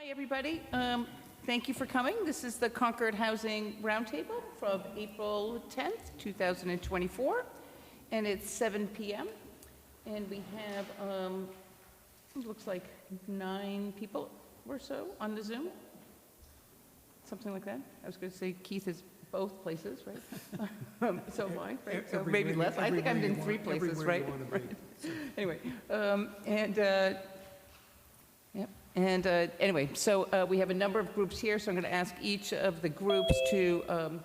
Hi, everybody. Thank you for coming. This is the Concord Housing Roundtable from April 10th, 2024, and it's 7 p.m. And we have, it looks like 9 people or so on the Zoom, something like that. I was going to say Keith is both places, right? So am I, right? So maybe less. I think I'm in 3 places, right? Anyway, anyway, so we have a number of groups here, so I'm going to ask each of the groups to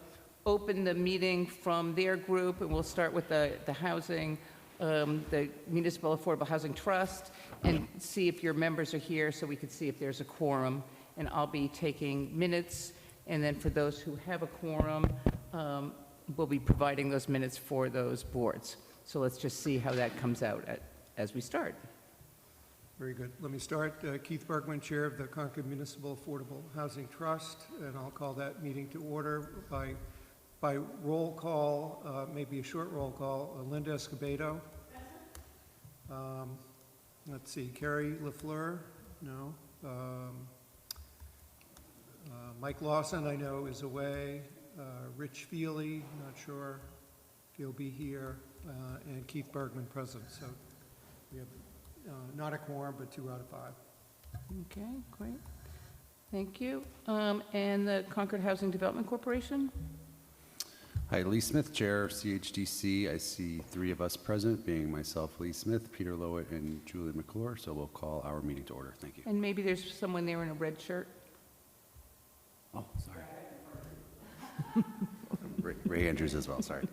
open the meeting from their group, and we'll start with the housing, the Municipal Affordable Housing Trust, and see if your members are here so we can see if there's a quorum. And I'll be taking minutes, and then for those who have a quorum, we'll be providing those minutes for those boards. So let's just see how that comes out as we start. Very good. Let me start. Keith Bergman, Chair of the Concord Municipal Affordable Housing Trust, and I'll call that meeting to order by roll call, maybe a short roll call. Linda Escobedo. Let's see, Carrie LaFleur, no. Mike Lawson, I know, is away. Rich Feely, not sure if he'll be here, and Keith Bergman present. So we have not a quorum, but 2 out of 5. Okay, great. Thank you. And the Concord Housing Development Corporation? Hi, Lee Smith, Chair of CHDC. I see 3 of us present, being myself, Lee Smith, Peter Lowett, and Julie McClure. So we'll call our meeting to order. Thank you. And maybe there's someone there in a red shirt? Oh, sorry. Ray Andrews as well, sorry.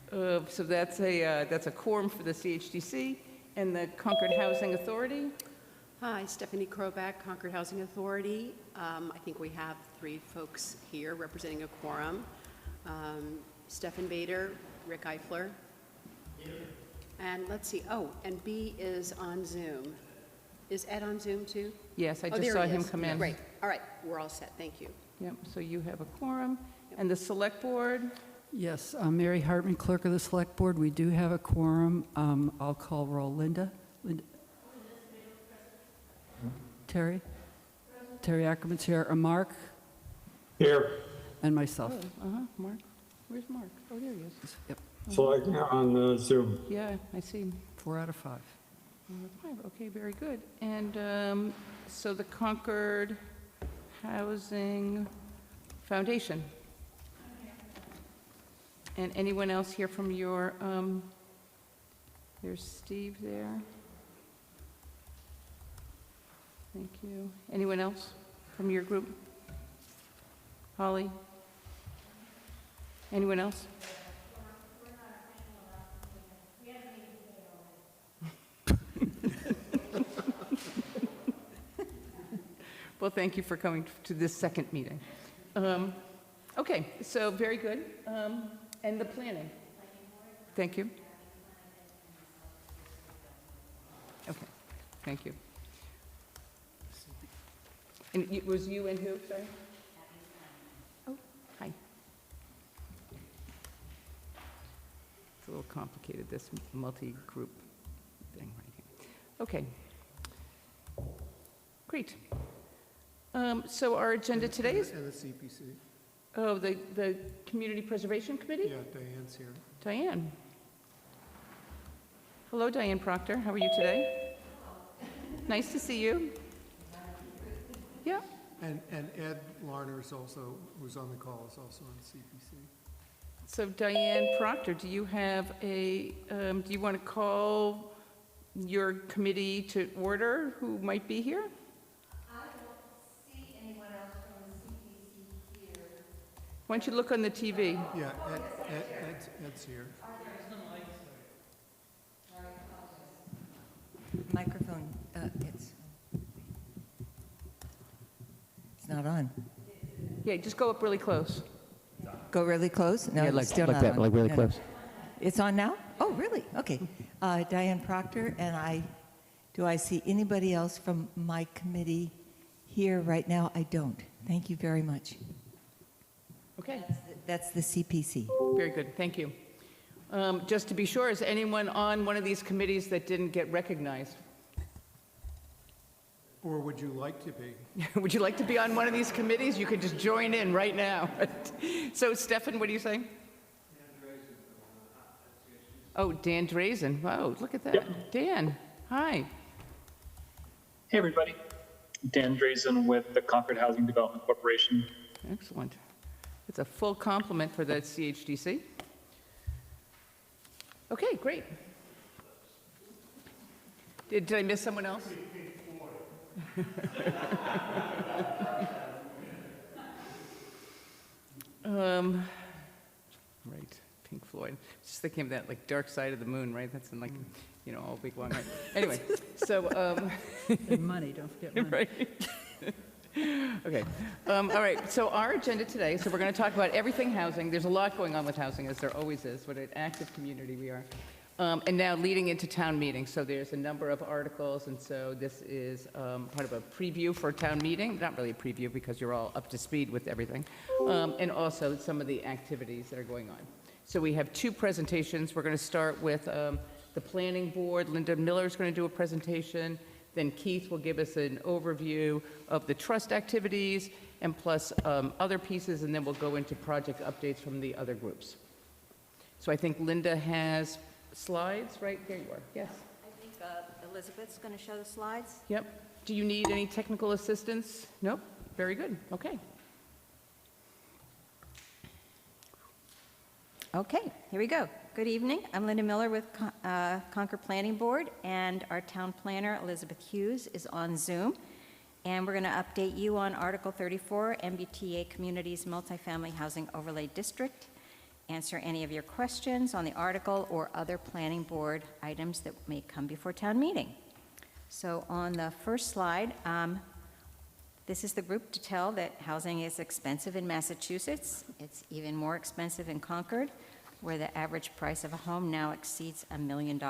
So that's a quorum for the CHDC and the Concord Housing Authority. Hi, Stephanie Kroback, Concord Housing Authority. I think we have 3 folks here representing a quorum. Stefan Bader, Rick Eifler. Here. And let's see, and B is on Zoom. Is Ed on Zoom too? Yes, I just saw him come in. Great, all right, we're all set, thank you. Yep, so you have a quorum. Yep. And the Select Board? Yes, Mary Hartman, Clerk of the Select Board. We do have a quorum. I'll call roll. Linda? Terry? Terry Ackerman's here. Mark? Here. And myself. Mark. Where's Mark? Oh, there he is. Yep. Selecting on Zoom. Yeah, I see him. 4 out of 5. 5. Okay, very good. And so the Concord Housing Foundation. And anyone else here from your, there's Steve there. Thank you. Anyone else from your group? Holly? Anyone else? Well, thank you for coming to this second meeting. Okay, so very good. And the planning. Thank you. Okay, thank you. And it was you and who, sorry? Oh, hi. It's a little complicated, this multi-group thing right here. Okay. Great. So our agenda today is... And the CPC. Oh, the Community Preservation Committee? Yeah, Diane's here. Diane. Hello, Diane Proctor. How are you today? Nice to see you. Yeah. And Ed Larner is also, who's on the call, is also on CPC. So Diane Proctor, do you have a, do you want to call your committee to order who might be here? Why don't you look on the TV? Yeah, Ed's here. Microphone, it's not on. Yeah, just go up really close. Go really close? No, Yeah, it's still not on. like really No, close. no. It's on now? Oh, really? Okay. Diane Proctor, and do I see anybody else from my committee here right now? I don't. Thank you very much. Okay. That's the CPC. Very good. Thank you. Just to be sure, is anyone on one of these committees that didn't get recognized? Or would you like to be? Would you like to be on one of these committees? You could just join in right now. So, Stefan, what are you saying? Oh, Dan Drazen. Wow, look at that. Yep. Dan, hi. Hey, everybody. Dan Drazen with the Concord Housing Development Corporation. Excellent. It's a full complement for the CHDC. Okay, great. Did I miss someone else? Right, Pink Floyd. Just thinking of that, like, Dark Side of the Moon, right? That's in, like, you know, all big long, right? Anyway, so, And money, don't forget money. right. Okay. All right. So our agenda today, so we're going to talk about everything housing. There's a lot going on with housing, as there always is. What an active community we are. And now leading into town meeting. So there's a number of articles, and so this is part of a preview for town meeting. Not really a preview because you're all up to speed with everything. And also some of the activities that are going on. So we have two presentations. We're going to start with the planning board. Linda Miller is going to do a presentation. Then Keith will give us an overview of the trust activities and plus other pieces, and then we'll go into project updates from the other groups. So I think Linda has slides, right? There you are. Yes. I think Elizabeth's going to show the slides. Yep. Do you need any technical assistance? Nope. Very good. Okay. Okay, here we go. Good evening. I'm Linda Miller with Concord Planning Board, and our town planner, Elizabeth Hughes, is on Zoom. And we're going to update you on Article 34, MBTA Communities Multifamily Housing Overlay District, answer any of your questions on the article or other planning board items that may come before town meeting. So on the first slide, this is the group to tell that housing is expensive in Massachusetts. It's even more expensive in Concord, where the average price of a home now exceeds $1 million.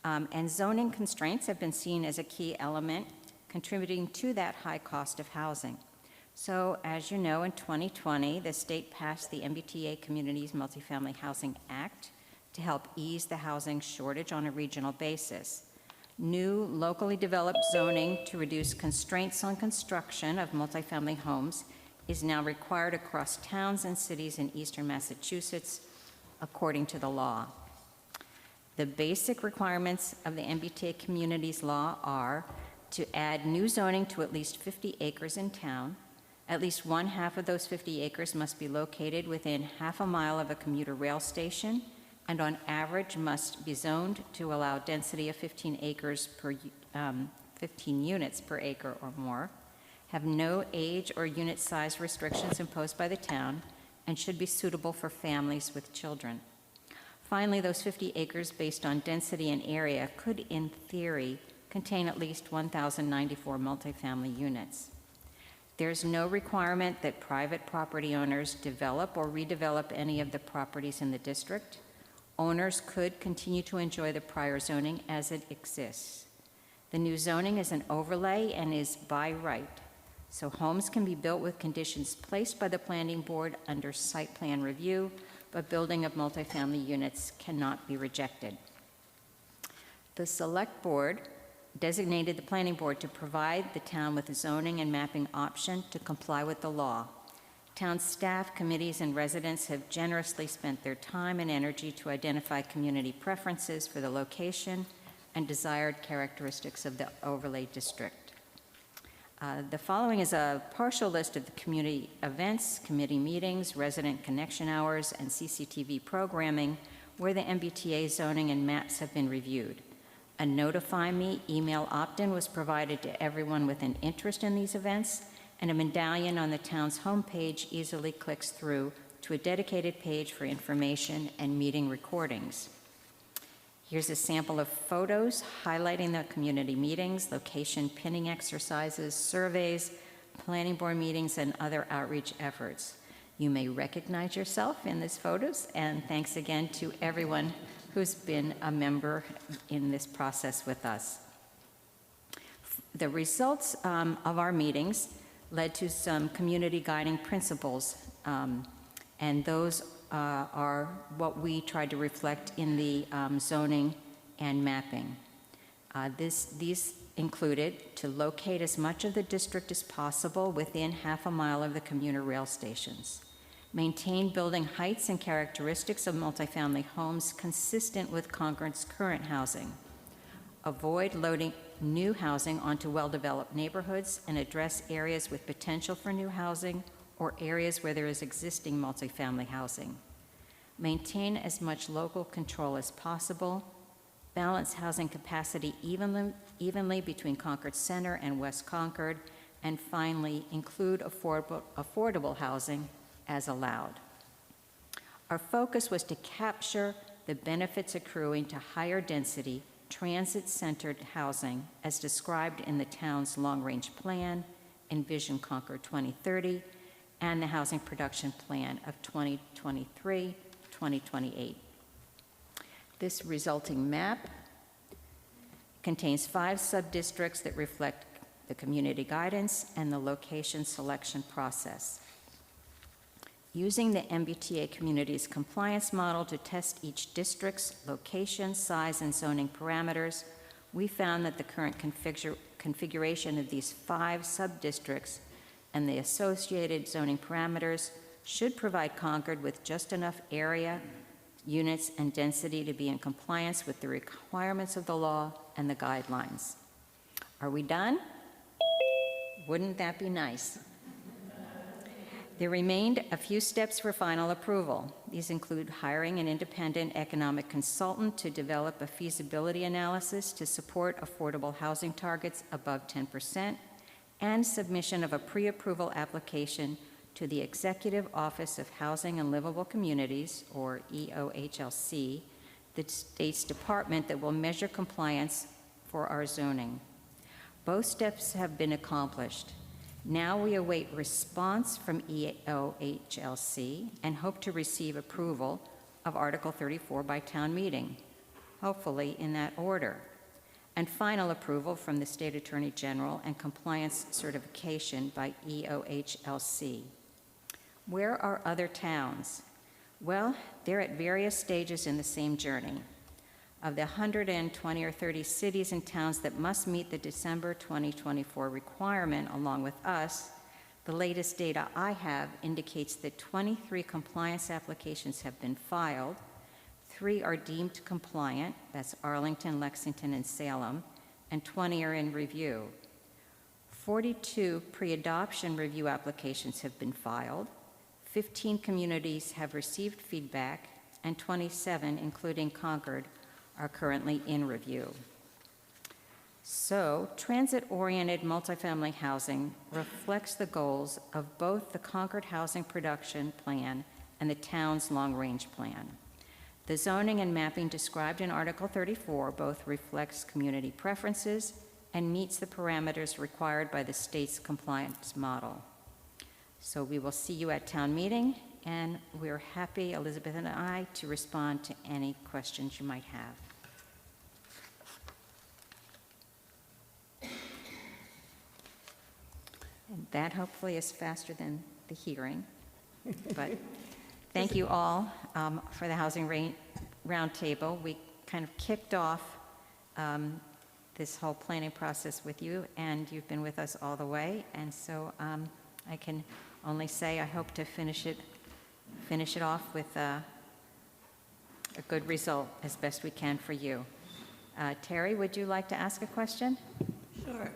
And zoning constraints have been seen as a key element contributing to that high cost of housing. So as you know, in 2020, the state passed the MBTA Communities Multifamily Housing Act to help ease the housing shortage on a regional basis. New locally developed zoning to reduce constraints on construction of multifamily homes is now required across towns and cities in eastern Massachusetts, according to the law. The basic requirements of the MBTA Communities Law are to add new zoning to at least 50 acres in town. At least one half of those 50 acres must be located within half a mile of a commuter rail station, and on average must be zoned to allow density of 15 acres per 15 units per acre or more, have no age or unit size restrictions imposed by the town, and should be suitable for families with children. Finally, those 50 acres based on density and area could, in theory, contain at least 1,094 multifamily units. There's no requirement that private property owners develop or redevelop any of the properties in the district. Owners could continue to enjoy the prior zoning as it exists. The new zoning is an overlay and is by right, so homes can be built with conditions placed by the planning board under site plan review, but building of multifamily units cannot be rejected. The select board designated the planning board to provide the town with a zoning and mapping option to comply with the law. Town staff, committees, and residents have generously spent their time and energy to identify community preferences for the location and desired characteristics of the overlay district. The following is a partial list of the community events, committee meetings, resident connection hours, and CCTV programming where the MBTA zoning and maps have been reviewed. A Notify Me email opt-in was provided to everyone with an interest in these events, and a medallion on the town's homepage easily clicks through to a dedicated page for information and meeting recordings. Here's a sample of photos highlighting the community meetings, location pinning exercises, surveys, planning board meetings, and other outreach efforts. You may recognize yourself in these photos, and thanks again to everyone who's been a member in this process with us. The results of our meetings led to some community guiding principles, and those are what we tried to reflect in the zoning and mapping. These included to locate as much of the district as possible within half a mile of the commuter rail stations, maintain building heights and characteristics of multifamily homes consistent with Concord's current housing, avoid loading new housing onto well-developed neighborhoods, and address areas with potential for new housing or areas where there is existing multifamily housing. Maintain as much local control as possible, balance housing capacity evenly between Concord Center and West Concord, and finally, include affordable housing as allowed. Our focus was to capture the benefits accruing to higher density, transit-centered housing as described in the town's long-range plan, Envision Concord 2030, and the Housing Production Plan of 2023-2028. This resulting map contains 5 sub-districts that reflect the community guidance and the location selection process. Using the MBTA Communities Compliance Model to test each district's location, size, and zoning parameters, we found that the current configuration of these 5 sub-districts and the associated zoning parameters should provide Concord with just enough area, units, and density to be in compliance with the requirements of the law and the guidelines. Are we done? Wouldn't that be nice? There remained a few steps for final approval. These include hiring an independent economic consultant to develop a feasibility analysis to support affordable housing targets above 10%, and submission of a pre-approval application to the Executive Office of Housing and Livable Communities, or EOHLC, the state's department that will measure compliance for our zoning. Both steps have been accomplished. Now we await response from EOHLC and hope to receive approval of Article 34 by town meeting, hopefully in that order, and final approval from the State Attorney General and compliance certification by EOHLC. Where are other towns? Well, they're at various stages in the same journey. Of the 120 or 30 cities and towns that must meet the December 2024 requirement along with us, the latest data I have indicates that 23 compliance applications have been filed, 3 are deemed compliant, that's Arlington, Lexington, and Salem, and 20 are in review. 42 pre-adoption review applications have been filed, 15 communities have received feedback, and 27, including Concord, are currently in review. So, transit-oriented multifamily housing reflects the goals of both the Concord Housing Production Plan and the town's long-range plan. The zoning and mapping described in Article 34 both reflects community preferences and meets the parameters required by the state's compliance model. So we will see you at town meeting, and we're happy, Elizabeth and I, to respond to any questions you might have. And that hopefully is faster than the hearing. But thank you all for the Housing Roundtable. We kind of kicked off this whole planning process with you, and you've been with us all the way. And so I can only say I hope to finish it off with a good result as best we can for you. Terry, would you like to ask a question? Sure.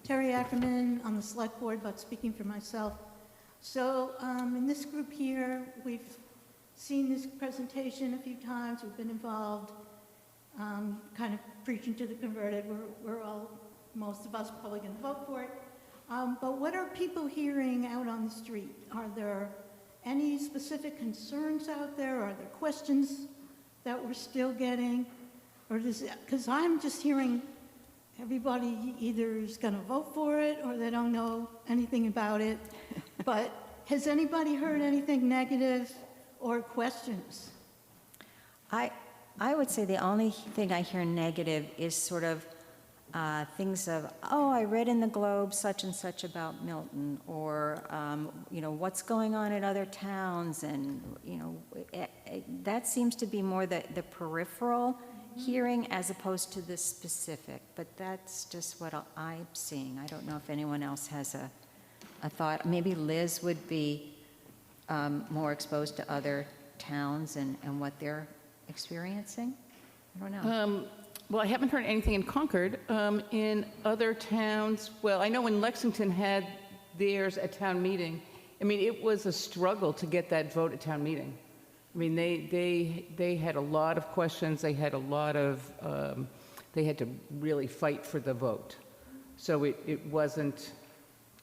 Terry Ackerman on the select board, but speaking for myself. So in this group here, we've seen this presentation a few times. We've been involved, kind of preaching to the converted. We're all, most of us, probably going to vote for it. But what are people hearing out on the street? Are there any specific concerns out there? Are there questions that we're still getting? Or does it, because I'm just hearing everybody either is going to vote for it or they don't know anything about it. But has anybody heard anything negative or questions? I would say the only thing I hear negative is sort of things of, oh, I read in the Globe such and such about Milton, or, what's going on in other towns, and, that seems to be more the peripheral hearing as opposed to the specific, but that's just what I'm seeing. I don't know if anyone else has a thought. Maybe Liz would be more exposed to other towns and what they're experiencing. I don't know. Well, I haven't heard anything in Concord. In other towns, well, I know when Lexington had theirs at town meeting, I mean, it was a struggle to get that vote at town meeting. I mean, they had a lot of questions. They had a lot of, they had to really fight for the vote. So it wasn't,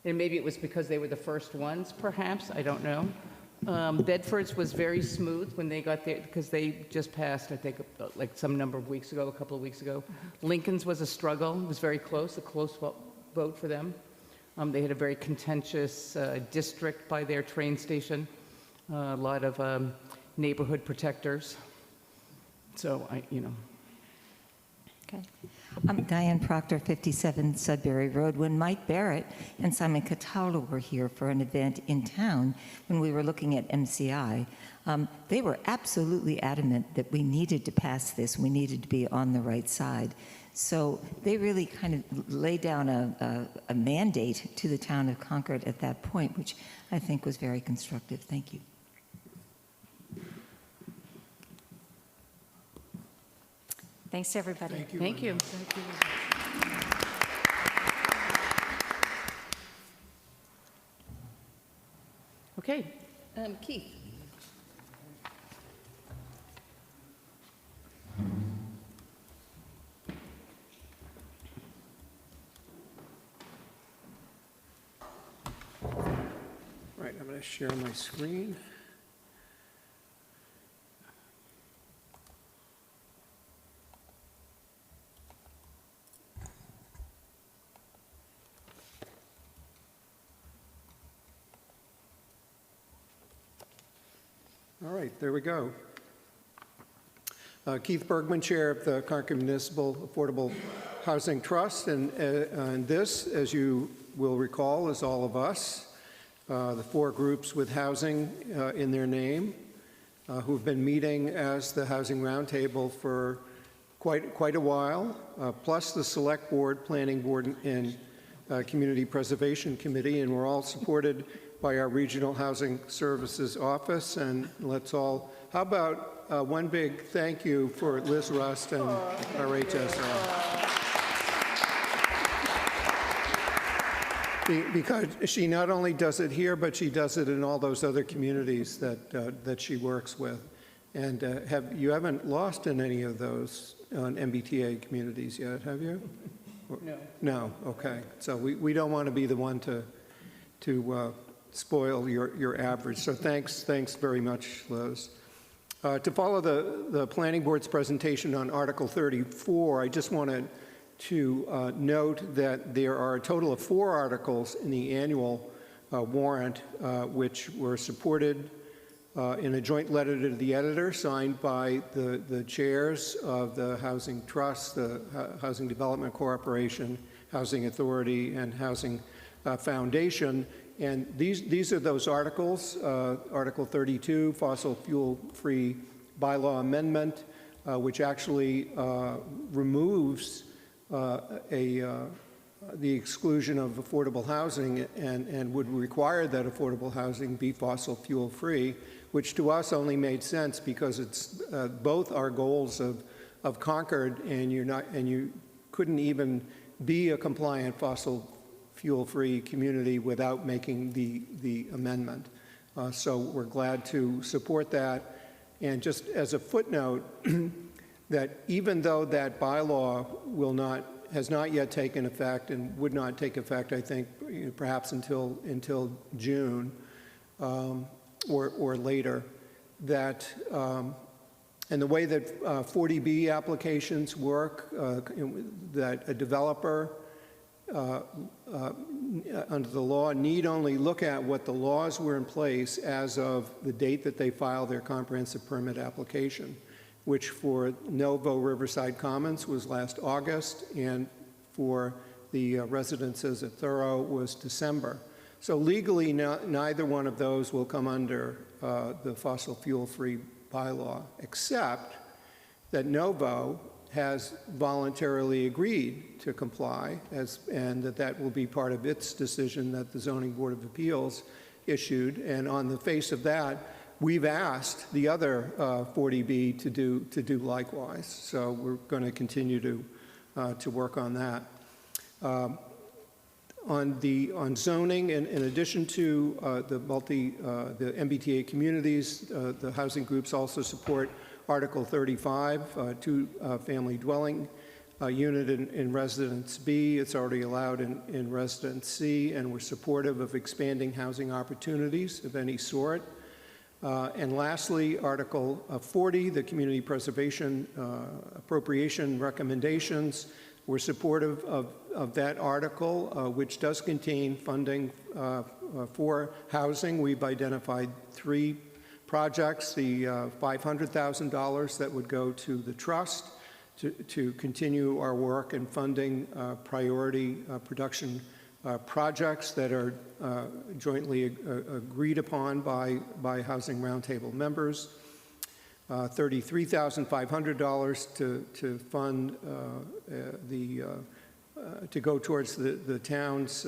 and maybe it was because they were the first ones, perhaps, I don't know. Bedford's was very smooth when they got there, because they just passed, I think, like some number of weeks ago, a couple of weeks ago. Lincoln's was a struggle. It was very close, a close vote for them. They had a very contentious district by their train station, a lot of neighborhood protectors. So, Okay. I'm Diane Proctor, 57 Sudbury Road. When Mike Barrett and Simon Cataldo were here for an event in town, when we were looking at MCI, they were absolutely adamant that we needed to pass this. We needed to be on the right side. So they really kind of laid down a mandate to the town of Concord at that point, which I think was very constructive. Thank you. Thanks, everybody. Thank you. thank you. Okay, Keith. Right, I'm going to share my screen. All right, there we go. Keith Bergman, Chair of the Concord Municipal Affordable Housing Trust, and this, as you will recall, is all of us, the 4 groups with housing in their name, who've been meeting as the Housing Roundtable for quite a while, plus the Select Board, Planning Board, and Community Preservation Committee, and we're all supported by our Regional Housing Services Office. And let's all, how about one big thank you for Liz Rust and our HSL. Because she not only does it here, but she does it in all those other communities that she works with. And you haven't lost in any of those MBTA communities yet, have you? No. No, okay. So we don't want to be the one to spoil your average. So thanks very much, Liz. To follow the Planning Board's presentation on Article 34, I just wanted to note that there are a total of 4 articles in the annual warrant which were supported in a joint letter to the editor signed by the chairs of the Housing Trust, the Housing Development Corporation, Housing Authority, and Housing Foundation. And these are those articles, Article 32, fossil fuel-free bylaw amendment, which actually removes the exclusion of affordable housing and would require that affordable housing be fossil fuel-free, which to us only made sense because it's both our goals of Concord, and you couldn't even be a compliant fossil fuel-free community without making the amendment. So we're glad to support that. And just as a footnote, that even though that bylaw has not yet taken effect and would not take effect, I think, perhaps until June or later, that and the way that 40B applications work, that a developer under the law need only look at what the laws were in place as of the date that they filed their comprehensive permit application, which for Novo Riverside Commons was last August, and for the residences at Thorough was December. So legally, neither one of those will come under the fossil fuel-free bylaw, except that Novo has voluntarily agreed to comply, and that will be part of its decision that the Zoning Board of Appeals issued. And on the face of that, we've asked the other 40B to do likewise. So we're going to continue to work on that. On zoning, in addition to the MBTA communities, the housing groups also support Article 35, two-family dwelling unit in Residence B. It's already allowed in Residence C, and we're supportive of expanding housing opportunities of any sort. And lastly, Article 40, the community preservation appropriation recommendations. We're supportive of that article, which does contain funding for housing. We've identified 3 projects, the $500,000 that would go to the trust to continue our work in funding priority production projects that are jointly agreed upon by Housing Roundtable members. $33,500 to fund to go towards the town's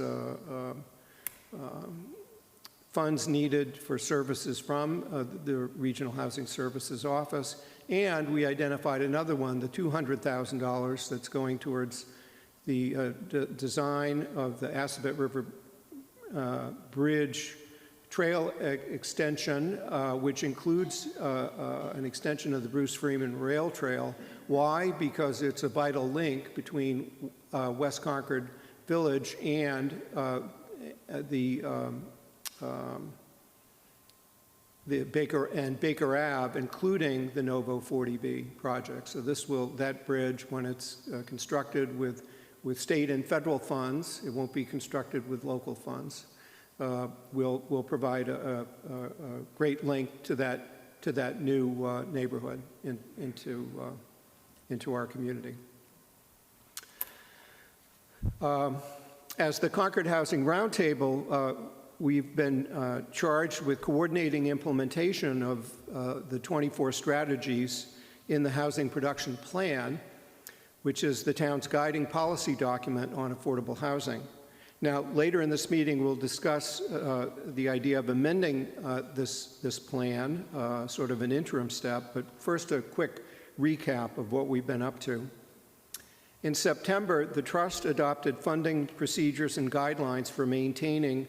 funds needed for services from the Regional Housing Services Office. And we identified another one, the $200,000 that's going towards the design of the Assabet River Bridge Trail extension, which includes an extension of the Bruce Freeman Rail Trail. Why? Because it's a vital link between West Concord Village and the Baker Ave, including the Novo 40B project. So that bridge, when it's constructed with state and federal funds, it won't be constructed with local funds, will provide a great link to that new neighborhood into our community. As the Concord Housing Roundtable, we've been charged with coordinating implementation of the 24 strategies in the Housing Production Plan, which is the town's guiding policy document on affordable housing. Now, later in this meeting, we'll discuss the idea of amending this plan, sort of an interim step, but first a quick recap of what we've been up to. In September, the Trust adopted funding procedures and guidelines for maintaining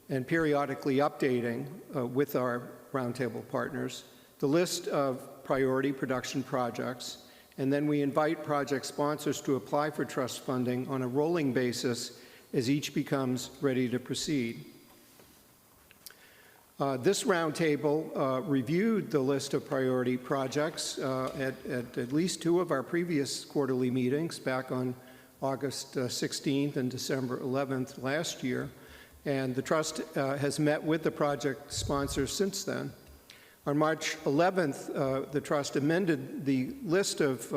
and periodically updating with our Roundtable partners the list of priority production projects, and then we invite project sponsors to apply for trust funding on a rolling basis as each becomes ready to proceed. This roundtable reviewed the list of priority projects at least 2 of our previous quarterly meetings back on August 16th and December 11th last year, and the Trust has met with the project sponsors since then. On March 11th, the Trust amended the list of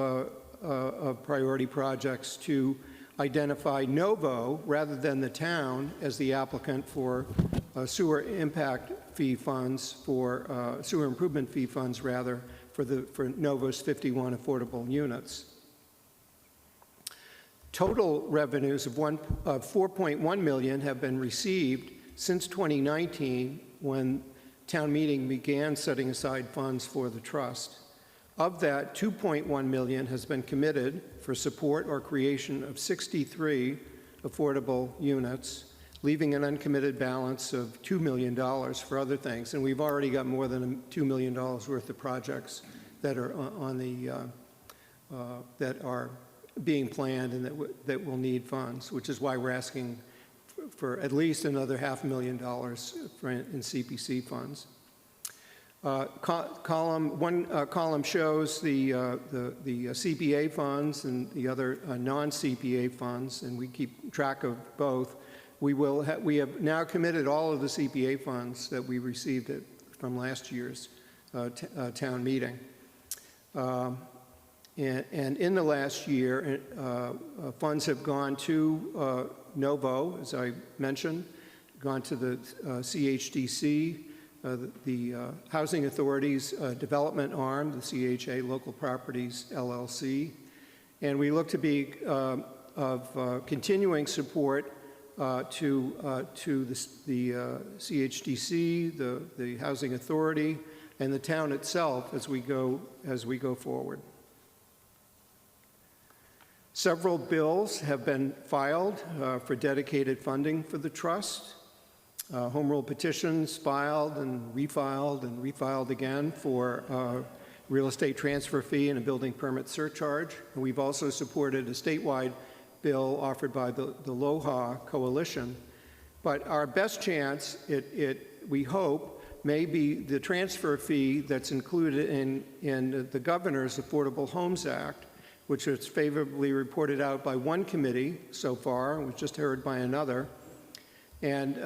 priority projects to identify Novo rather than the town as the applicant for sewer impact fee funds, for sewer improvement fee funds rather, for Novo's 51 affordable units. Total revenues of $4.1 million have been received since 2019, when town meeting began setting aside funds for the trust. Of that, $2.1 million has been committed for support or creation of 63 affordable units, leaving an uncommitted balance of $2 million for other things. And we've already got more than $2 million worth of projects that are on the that are being planned and that will need funds, which is why we're asking for at least another $500,000 in CPC funds. One column shows the CPA funds and the other non-CPA funds, and we keep track of both. We have now committed all of the CPA funds that we received from last year's town meeting. And in the last year, funds have gone to Novo, as I mentioned, gone to the CHDC, the Housing Authority's development arm, the CHA Local Properties LLC, And we look to be of continuing support to the CHDC, the Housing Authority, and the town itself as we go forward. Several bills have been filed for dedicated funding for the trust. Home rule petitions filed and refiled again for real estate transfer fee and a building permit surcharge. And we've also supported a statewide bill offered by the LOHA Coalition. But our best chance, we hope, may be the transfer fee that's included in the Governor's Affordable Homes Act, which was favorably reported out by one committee so far, and was just heard by another. And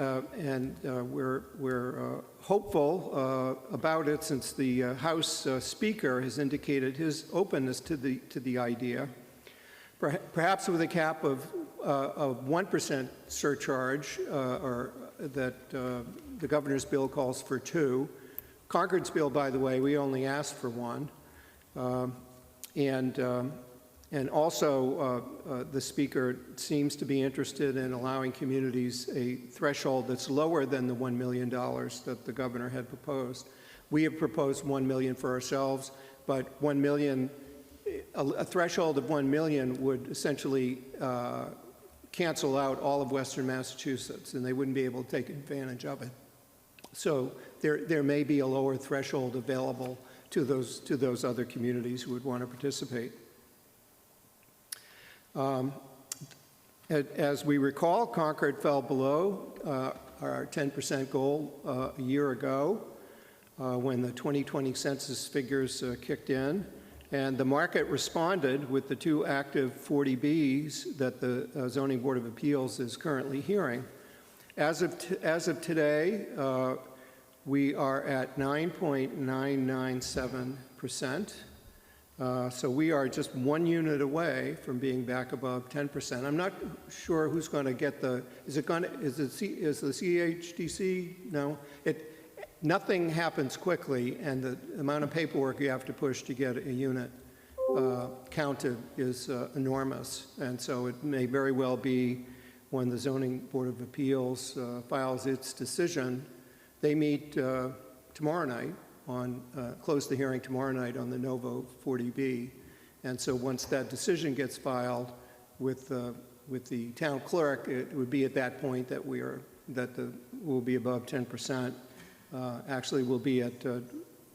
we're hopeful about it, since the House Speaker has indicated his openness to the idea. Perhaps with a cap of 1% surcharge, or that the governor's bill calls for 2. Concord's bill, by the way, we only asked for 1. And also, the Speaker seems to be interested in allowing communities a threshold that's lower than the $1 million that the governor had proposed. We have proposed $1 million for ourselves, but $1 million, a threshold of $1 million would essentially cancel out all of Western Massachusetts, and they wouldn't be able to take advantage of it. So there may be a lower threshold available to those other communities who would want to participate. As we recall, Concord fell below our 10% goal a year ago when the 2020 census figures kicked in, and the market responded with the 2 active 40Bs that the Zoning Board of Appeals is currently hearing. As of today, we are at 9.997%. So we are just 1 unit away from being back above 10%. I'm not sure who's going to get the, is the CHDC? No. Nothing happens quickly, and the amount of paperwork you have to push to get a unit counted is enormous. And so it may very well be when the Zoning Board of Appeals files its decision. They meet tomorrow night, close the hearing tomorrow night on the Novo 40B. And so once that decision gets filed with the town clerk, it would be at that point that we'll be above 10%. Actually, we'll be at,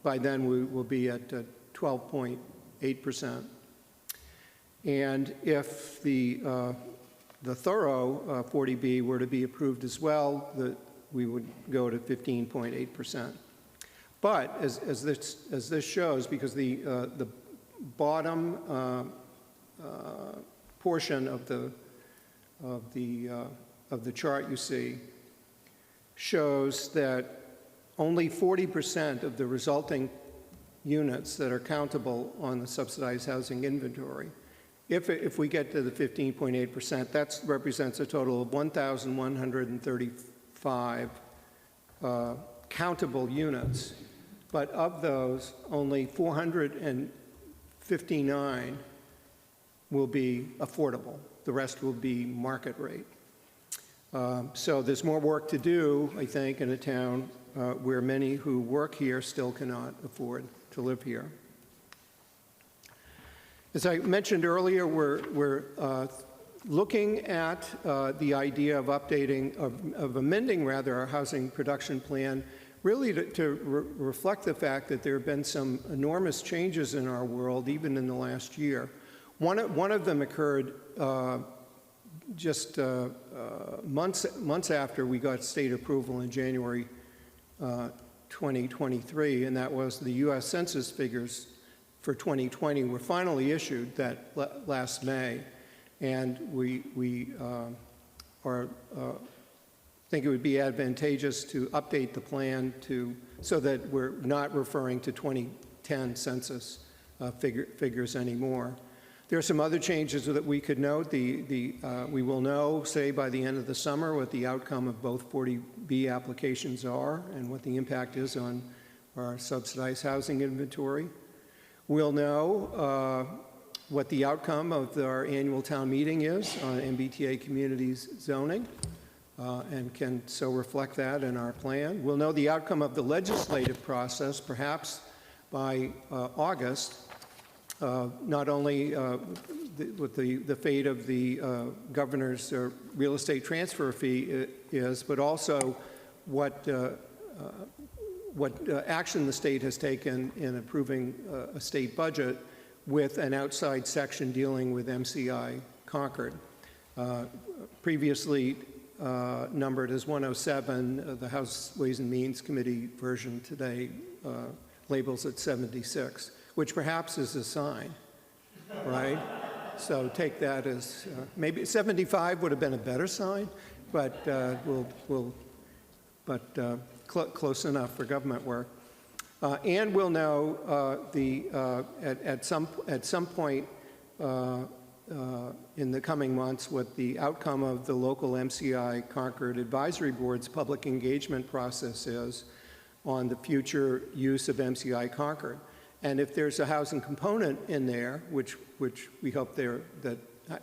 by then we will be at 12.8%. And if the thorough 40B were to be approved as well, we would go to 15.8%. But as this shows, because the bottom portion of the chart you see shows that only 40% of the resulting units that are countable on the subsidized housing inventory. If we get to the 15.8%, that represents a total of 1,135 countable units. But of those, only 459 will be affordable. The rest will be market rate. So there's more work to do, I think, in a town where many who work here still cannot afford to live here. As I mentioned earlier, we're looking at the idea of updating, of amending rather, our housing production plan, really to reflect the fact that there have been some enormous changes in our world, even in the last year. One of them occurred just months after we got state approval in January 2023, and that was the U.S. Census figures for 2020 were finally issued that last May, and we think it would be advantageous to update the plan so that we're not referring to 2010 census figures anymore. There are some other changes that we could note. We will know, say, by the end of the summer what the outcome of both 40B applications are and what the impact is on our subsidized housing inventory. We'll know what the outcome of our annual town meeting is on MBTA communities zoning, and can so reflect that in our plan. We'll know the outcome of the legislative process perhaps by August, not only with the fate of the governor's real estate transfer fee is, but also what action the state has taken in approving a state budget with an outside section dealing with MCI Concord. Previously numbered as 107, the House Ways and Means Committee version today labels it 76, which perhaps is a sign, right? So take that as, maybe 75 would have been a better sign, but close enough for government work. And we'll know at some point in the coming months what the outcome of the local MCI Concord Advisory Board's public engagement process is on the future use of MCI Concord. And if there's a housing component in there, which we hope that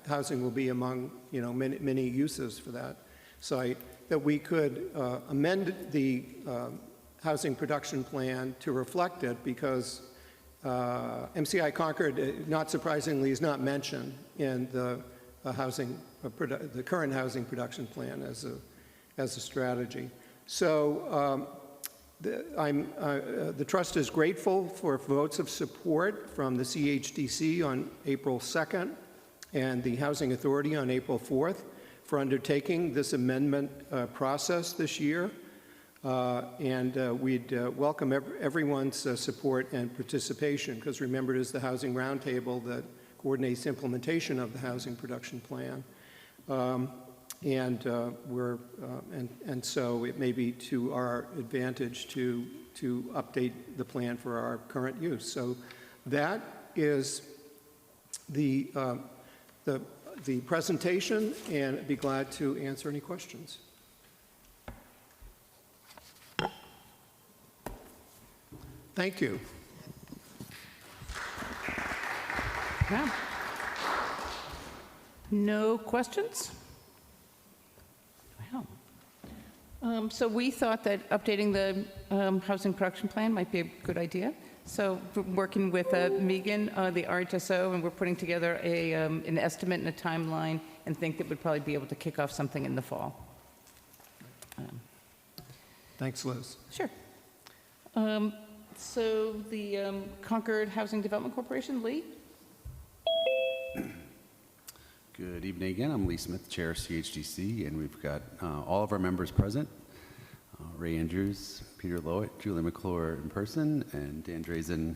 housing will be among many uses for that site, that we could amend the housing production plan to reflect it, because MCI Concord, not surprisingly, is not mentioned in the current housing production plan as a strategy. So the trust is grateful for votes of support from the CHDC on April 2nd and the Housing Authority on April 4th for undertaking this amendment process this year. And we'd welcome everyone's support and participation, because remember, it is the Housing Roundtable that coordinates implementation of the housing production plan. And so it may be to our advantage to update the plan for our current use. So that is the presentation, and I'd be glad to answer any questions. Thank you. Yeah. No questions? Wow. So we thought that updating the housing production plan might be a good idea. So we're working with Megan, the RHSO, and we're putting together an estimate and a timeline, and think that we'd probably be able to kick off something in the fall. Thanks, Liz. Sure. So the Concord Housing Development Corporation, Lee? Good evening again. I'm Lee Smith, Chair of CHDC, and we've got all of our members present. Ray Andrews, Peter Lowett, Julie McClure in person, and Dan Drazen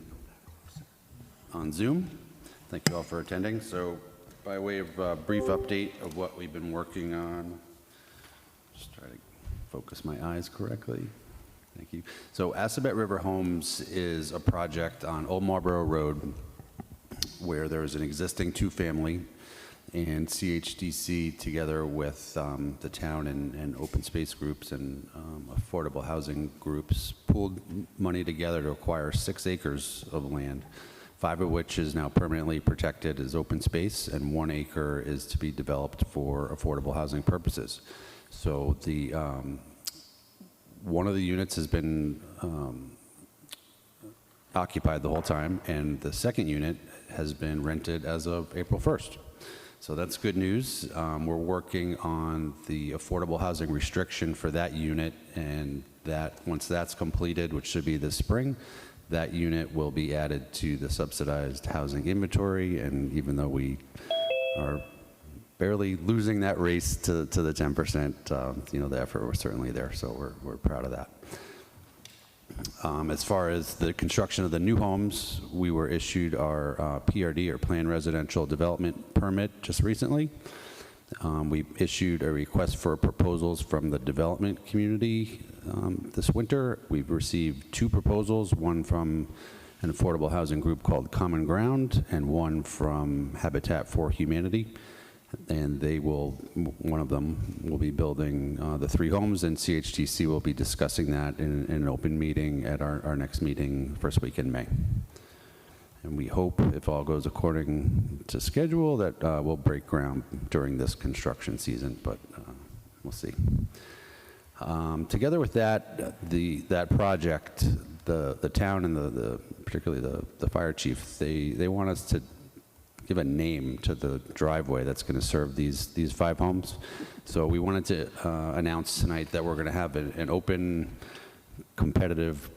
on Zoom. Thank you all for attending. So by way of a brief update of what we've been working on, just try to focus my eyes correctly. Thank you. So Assabet River Homes is a project on Old Marlborough Road where there's an existing two-family, and CHDC, together with the town and open space groups and affordable housing groups, pooled money together to acquire 6 acres of land, 5 of which is now permanently protected as open space, and 1 acre is to be developed for affordable housing purposes. So the one of the units has been occupied the whole time, and the second unit has been rented as of April 1st. So that's good news. We're working on the affordable housing restriction for that unit, and that once that's completed, which should be this spring, that unit will be added to the subsidized housing inventory. And even though we are barely losing that race to the 10%, the effort was certainly there. So we're proud of that. As far as the construction of the new homes, we were issued our PRD, or Planned Residential Development Permit, just recently. We issued a request for proposals from the development community this winter. We've received 2 proposals, one from an affordable housing group called Common Ground, and one from Habitat for Humanity. And one of them will be building the 3 homes, and CHDC will be discussing that in an open meeting at our next meeting first week in May. And we hope, if all goes according to schedule, that we'll break ground during this construction season, but we'll see. Together with that, that project, the town and particularly the fire chief, they want us to give a name to the driveway that's going to serve these 5 homes. So we wanted to announce tonight that we're going to have an open, competitive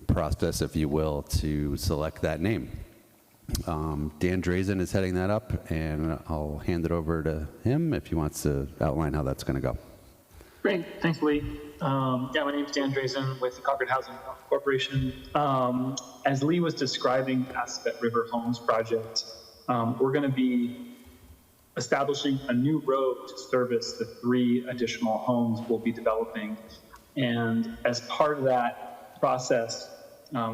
process, if you will, to select that name. Dan Drazen is heading that up, and I'll hand it over to him if he wants to outline how that's going to go. Great, thanks, Lee. My name is Dan Drazen with the Concord Housing Corporation. As Lee was describing the Aspet River Homes project, we're going to be establishing a new road to service the 3 additional homes we'll be developing. And as part of that process,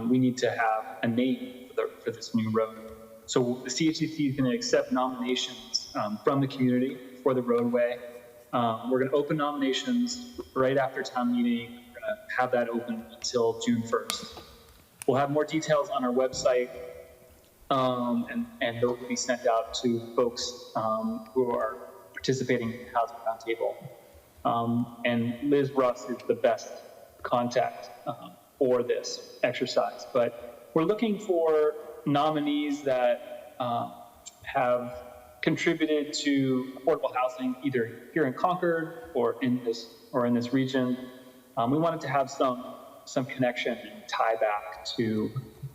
we need to have a name for this new road. So the CHCC is going to accept nominations from the community for the roadway. We're going to open nominations right after town meeting. We're going to have that open until June 1st. We'll have more details on our website, and they'll be sent out to folks who are participating in the Housing Roundtable. And Liz Russ is the best contact for this exercise. But we're looking for nominees that have contributed to affordable housing either here in Concord or in this region. We wanted to have some connection and tie back to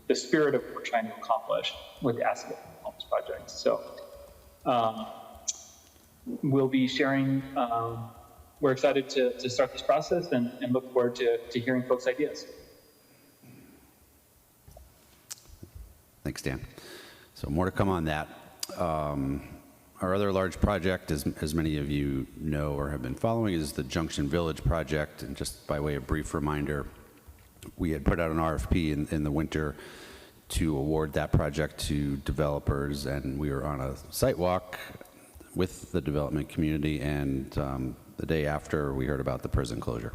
the spirit of what we're trying to accomplish with the Aspet Homes project. So we'll be sharing. We're excited to start this process and look forward to hearing folks' ideas. Thanks, Dan. So more to come on that. Our other large project, as many of you know or have been following, is the Junction Village project. And just by way of brief reminder, we had put out an RFP in the winter to award that project to developers, and we were on a site walk with the development community, and the day after we heard about the prison closure.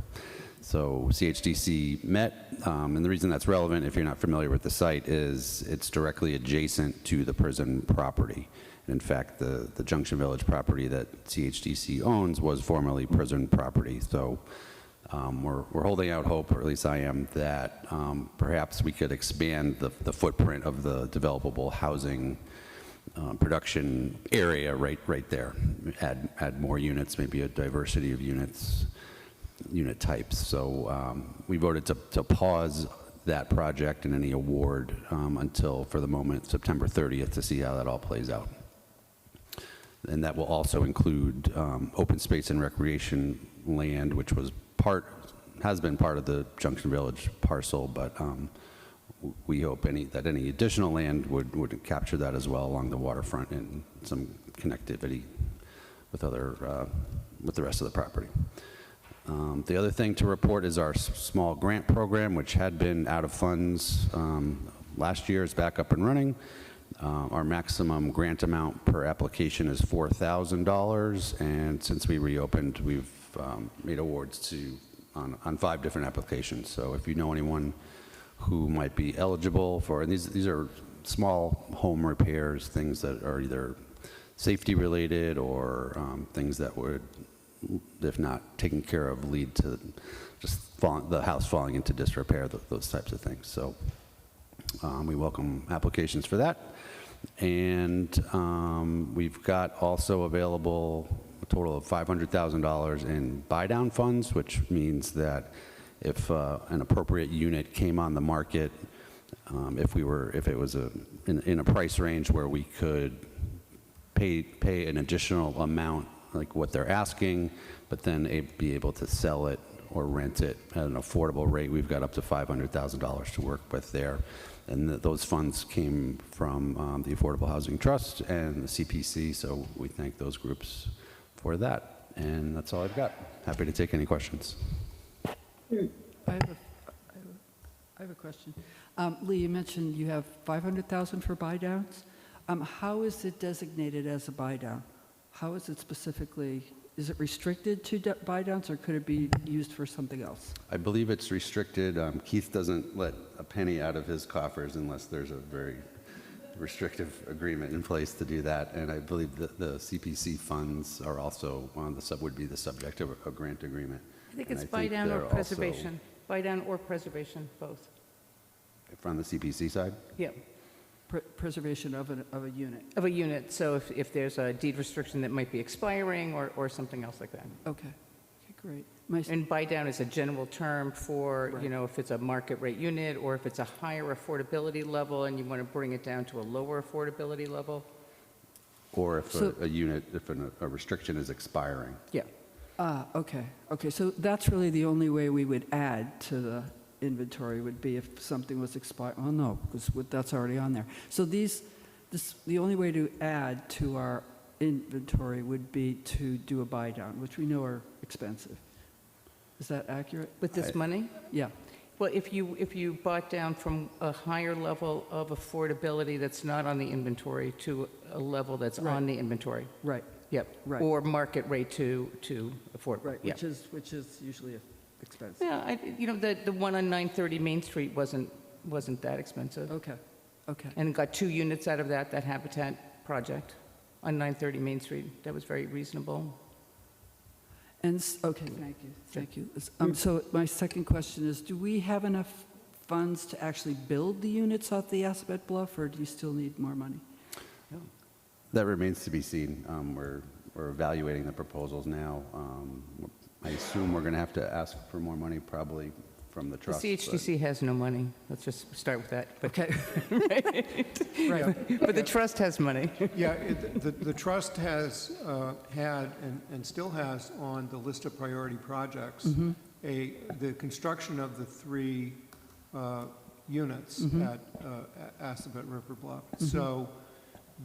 So CHDC met, and the reason that's relevant, if you're not familiar with the site, is it's directly adjacent to the prison property. And in fact, the Junction Village property that CHDC owns was formerly prison property. So we're holding out hope, or at least I am, that perhaps we could expand the footprint of the developable housing production area right there. Add more units, maybe a diversity of unit types. So we voted to pause that project and any award until, for the moment, September 30th, to see how that all plays out. And that will also include open space and recreation land, which has been part of the Junction Village parcel, but we hope that any additional land would capture that as well along the waterfront and some connectivity with the rest of the property. The other thing to report is our small grant program, which had been out of funds last year, is back up and running. Our maximum grant amount per application is $4,000, and since we reopened, we've made awards on 5 different applications. So if you know anyone who might be eligible for, and these are small home repairs, things that are either safety related or things that would, if not taken care of, lead to just the house falling into disrepair, those types of things. So we welcome applications for that. And we've got also available a total of $500,000 in buy-down funds, which means that if an appropriate unit came on the market, if it was in a price range where we could pay an additional amount, like what they're asking, but then be able to sell it or rent it at an affordable rate, we've got up to $500,000 to work with there. And those funds came from the Affordable Housing Trust and the CPC, so we thank those groups for that. And that's all I've got. Happy to take any questions. I have a question. Lee, you mentioned you have $500,000 for buy-downs. How is it designated as a buy-down? How is it specifically? Is it restricted to buy-downs, or could it be used for something else? I believe it's restricted. Keith doesn't let a penny out of his coffers unless there's a very restrictive agreement in place to do that, and I believe that the CPC funds are also would be the subject of a grant agreement. I think And it's buy down or they're also- preservation. Buy down or preservation, both. From the CPC side? Yeah, Preservation of a unit. of a unit. So if there's a deed restriction that might be expiring or something else like that. Okay. Okay, great. My, And buy down is a general term for, Right. if it's a market rate unit or if it's a higher affordability level and you want to bring it down to a lower affordability level. Or if So- a unit, if a restriction is expiring. Yeah. okay. Okay, so that's really the only way we would add to the inventory would be if something was expired. Oh, no, because that's already on there. So the only way to add to our inventory would be to do a buy down, which we know are expensive. Is that accurate? With this money? Yeah. Well, if you bought down from a higher level of affordability that's not on the inventory to a level that's Right. on the inventory. Right. Yep. Right. Or market rate to afford. Right. Yeah. Which is usually expensive. Yeah, the one on 930 Main Street wasn't that expensive. Okay. Okay. And got 2 units out of that Habitat project on 930 Main Street. That was very reasonable. And, okay, thank you, thank you. So my second question is, do we have enough funds to actually build the units at the Assabet Bluff, or do you still need more money? That remains to be seen. We're evaluating the proposals now. I assume we're going to have to ask for more money probably from the The trust. CHDC has no money. Let's just start with that. But, Okay. Right. but the trust has money. Yeah, the trust has had and still has on the list of priority projects the construction of the 3 units at Assabet River Bluff. So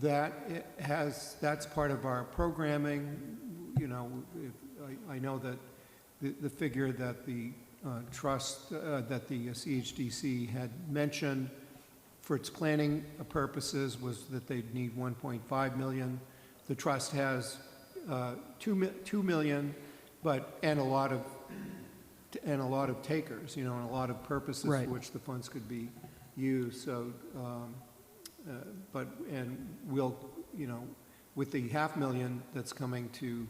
that's part of our programming. I know that the figure that the trust, that the CHDC had mentioned for its planning purposes was that they'd need 1.5 million. The trust has 2 million, and a lot of takers, and a lot of purposes Right. for which the funds could be used. So, we'll, with the 500,000 that's coming to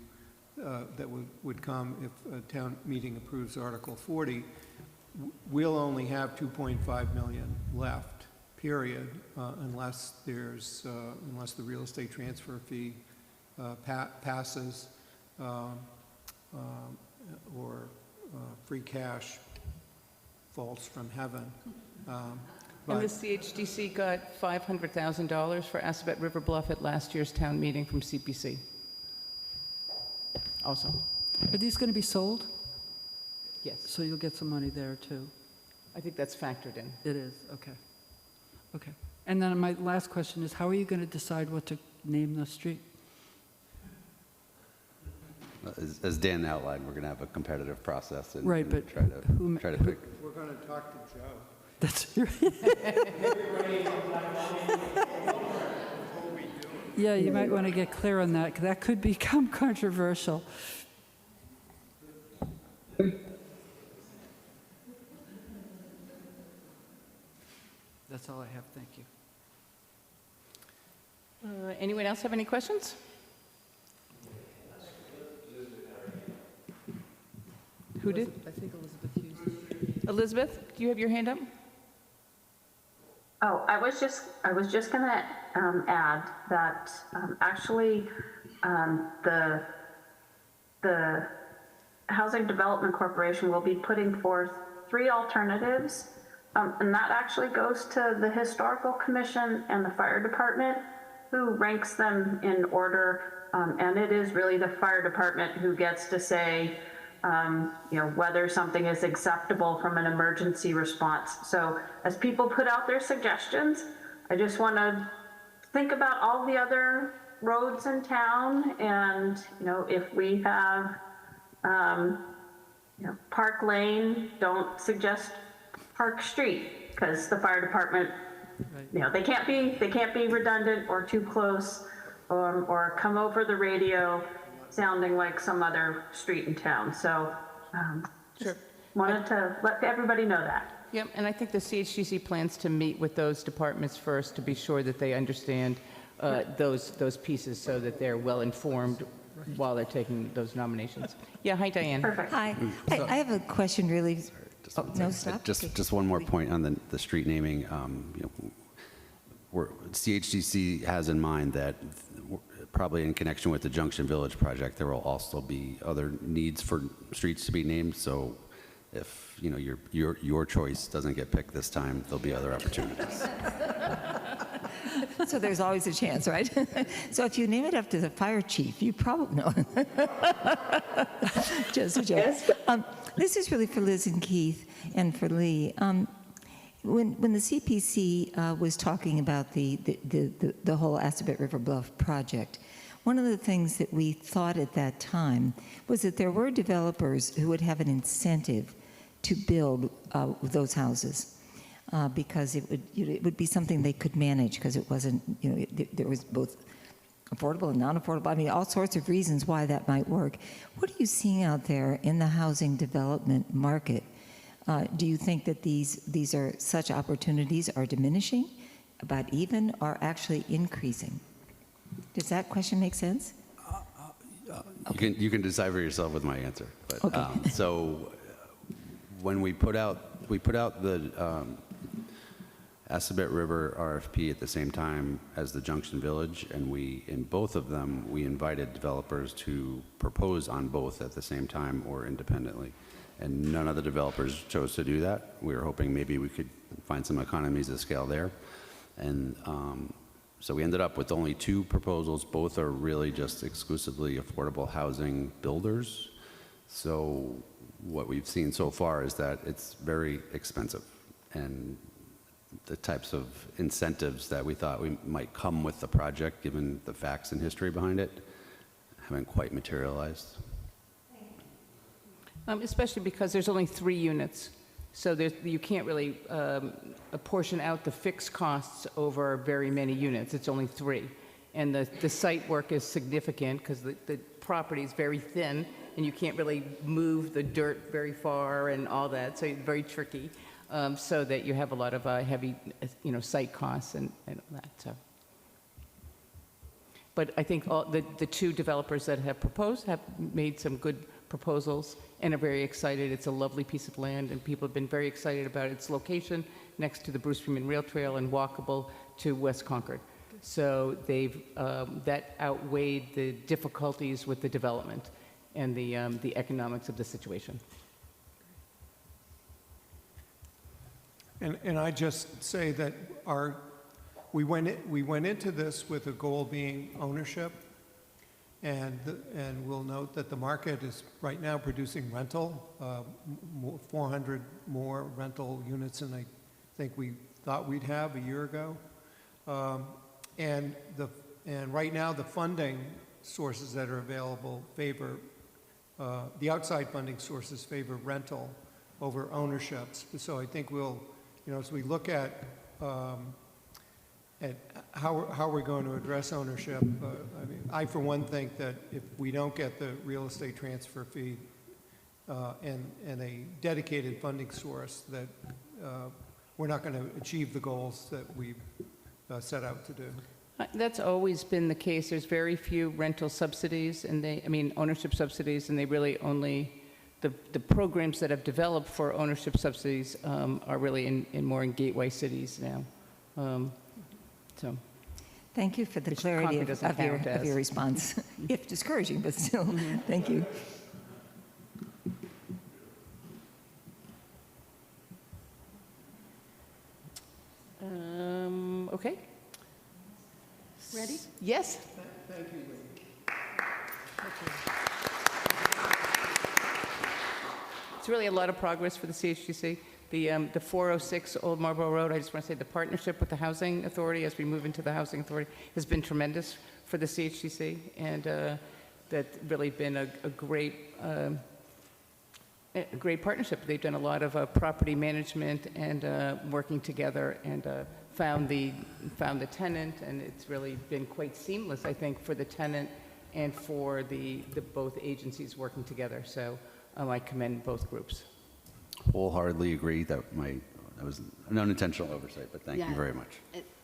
that would come if a town meeting approves Article 40, we'll only have 2.5 million left, period, unless unless the real estate transfer fee passes or free cash falls from heaven. And But the CHDC got $500,000 for Assabet River Bluff at last year's town meeting from CPC. Also, Are these going to be sold? yes, So you'll get some money there, too? I think that's factored in. It is, okay. Okay. And then my last question is, how are you going to decide what to name the street? As Dan outlined, we're going to have a competitive process and Right, and but try to pick. we're going to talk to Joe. That's Yeah, you might want to get clear on that, 'cause that could become controversial. That's all I have, thank you. Anyone else have any questions? Who did? I think Elizabeth Hughes. Elizabeth, do you have your hand up? Oh, I was just going to add that actually the Housing Development Corporation will be putting forth 3 alternatives, and that actually goes to the Historical Commission and the Fire Department, who ranks them in order, and it is really the Fire Department who gets to say, whether something is acceptable from an emergency response. So as people put out their suggestions, I just want to think about all the other roads in town, and, if we have, Park Lane, don't suggest Park Street, because the fire department, they can't be redundant or too close, or come over the radio sounding like some other street in town. So Sure. wanted to let everybody know that. Yep, and I think the CHGC plans to meet with those departments first to be sure that they understand those pieces so that they're well-informed while they're taking those nominations. Yeah, hi, Diane. Perfect. Hi, I have a question really. Just Oh, one no, second. stop. Okay. Just one more point on the street naming. CHGC has in mind that probably in connection with the Junction Village project, there will also be other needs for streets to be named. So if your choice doesn't get picked this time, there'll be other opportunities. So there's always a chance, right? So if you name it after the fire chief, you probably know. Just a joke. This is really for Liz and Keith and for Lee. When the CPC was talking about the whole Assabet River Bluff project, one of the things that we thought at that time was that there were developers who would have an incentive to build those houses. Because it would be something they could manage, because it wasn't, there was both affordable and non-affordable. I mean, all sorts of reasons why that might work. What are you seeing out there in the housing development market? Do you think that these are such opportunities are diminishing, about even, or actually increasing? Does that question make sense? You can decide for yourself with my answer. But, Okay. So when we put out the Assabet River RFP at the same time as the Junction Village, and in both of them, we invited developers to propose on both at the same time or independently. And none of the developers chose to do that. We were hoping maybe we could find some economies of scale there. And so we ended up with only 2 proposals. Both are really just exclusively affordable housing builders. So what we've seen so far is that it's very expensive. And the types of incentives that we thought might come with the project, given the facts and history behind it, haven't quite materialized. Especially because there's only 3 units. So you can't really apportion out the fixed costs over very many units. It's only 3. And the site work is significant because the property is very thin and you can't really move the dirt very far and all that. So it's very tricky. So that you have a lot of heavy, site costs and all that. So, but I think all the 2 developers that have proposed have made some good proposals and are very excited. It's a lovely piece of land, and people have been very excited about its location next to the Bruce Freeman Rail Trail and walkable to West Concord. So they've that outweighed the difficulties with the development and the economics of the situation. And I just say that we went into this with a goal being ownership, and we'll note that the market is right now producing rental, 400 more rental units than I think we thought we'd have a year ago, and right now the funding sources that are available favor the outside funding sources favor rental over ownerships. So I think we'll. As we look at how we're going to address ownership, I for one think that if we don't get the real estate transfer fee and a dedicated funding source, that we're not going to achieve the goals that we've set out to do. That's always been the case. There's very few rental subsidies, and ownership subsidies, and they really only. The programs that have developed for ownership subsidies are really more in gateway cities now. So, Thank you for the clarity of your response. If discouraging, but still, thank you. Okay. Ready? Yes. Thank you, Lee. It's really a lot of progress for the CHGC. The 406 Old Marlborough Road, I just want to say the partnership with the Housing Authority as we move into the Housing Authority has been tremendous for the CHGC, and that's really been a great partnership. They've done a lot of property management and working together, and found the tenant, and it's really been quite seamless, I think, for the tenant and for the both agencies working together. So I commend both groups. Wholeheartedly agree that that was an unintentional oversight, but thank you Yeah. very much.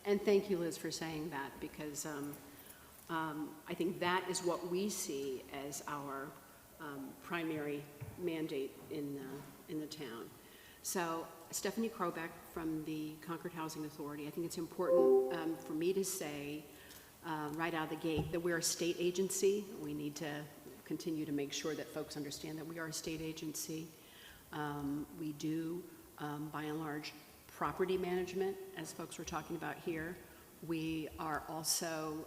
And thank you, Liz, for saying that, because I think that is what we see as our primary mandate in the town. So Stephanie Krobeck from the Concord Housing Authority, I think it's important for me to say right out of the gate that we're a state agency. We need to continue to make sure that folks understand that we are a state agency. We do, by and large, property management, as folks were talking about here. We are also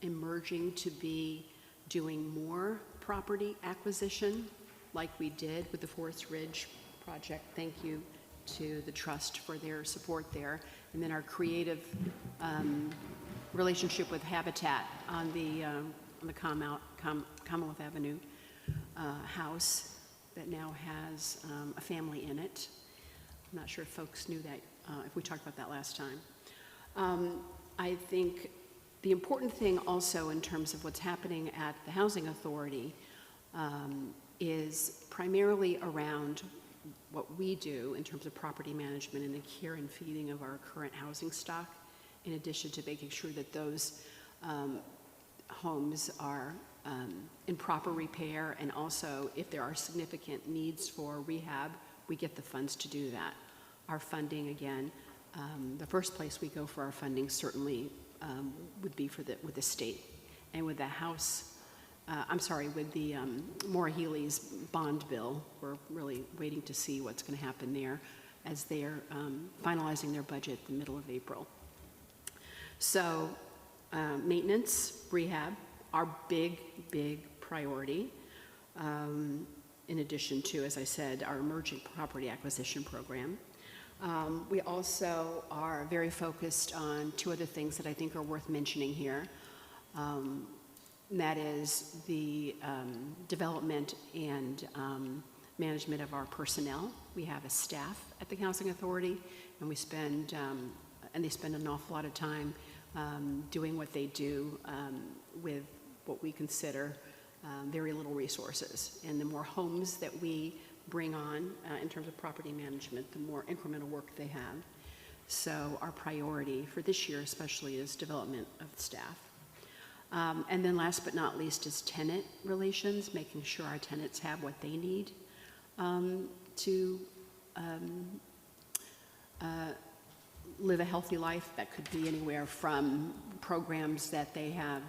emerging to be doing more property acquisition, like we did with the Forest Ridge project. Thank you to the trust for their support there. And then our creative relationship with Habitat on the Commonwealth Avenue house that now has a family in it. I'm not sure if folks knew that, if we talked about that last time. I think the important thing also in terms of what's happening at the Housing Authority is primarily around what we do in terms of property management and the care and feeding of our current housing stock, in addition to making sure that those homes are in proper repair, and also if there are significant needs for rehab, we get the funds to do that. Our funding, again, the first place we go for our funding certainly would be with the state. And with the House, with the Maura Healey's bond bill, we're really waiting to see what's going to happen there as they're finalizing their budget the middle of April. So maintenance, rehab, our big priority, in addition to, as I said, our emerging property acquisition program. We also are very focused on two other things that I think are worth mentioning here. And that is the development and management of our personnel. We have a staff at the Housing Authority, and they spend an awful lot of time doing what they do with what we consider very little resources. And the more homes that we bring on in terms of property management, the more incremental work they have. So our priority for this year especially is development of staff. And then last but not least is tenant relations, making sure our tenants have what they need to live a healthy life. That could be anywhere from programs that they have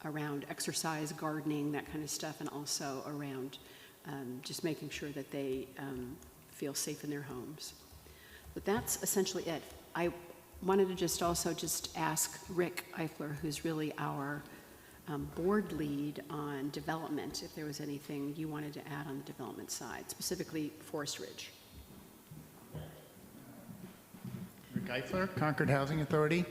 around exercise, gardening, that kind of stuff, and also around just making sure that they feel safe in their homes. But that's essentially it. I wanted to just ask Rick Eifler, who's really our board lead on development, if there was anything you wanted to add on the development side, specifically Forest Ridge. Rick Eifler, Concord Housing Authority.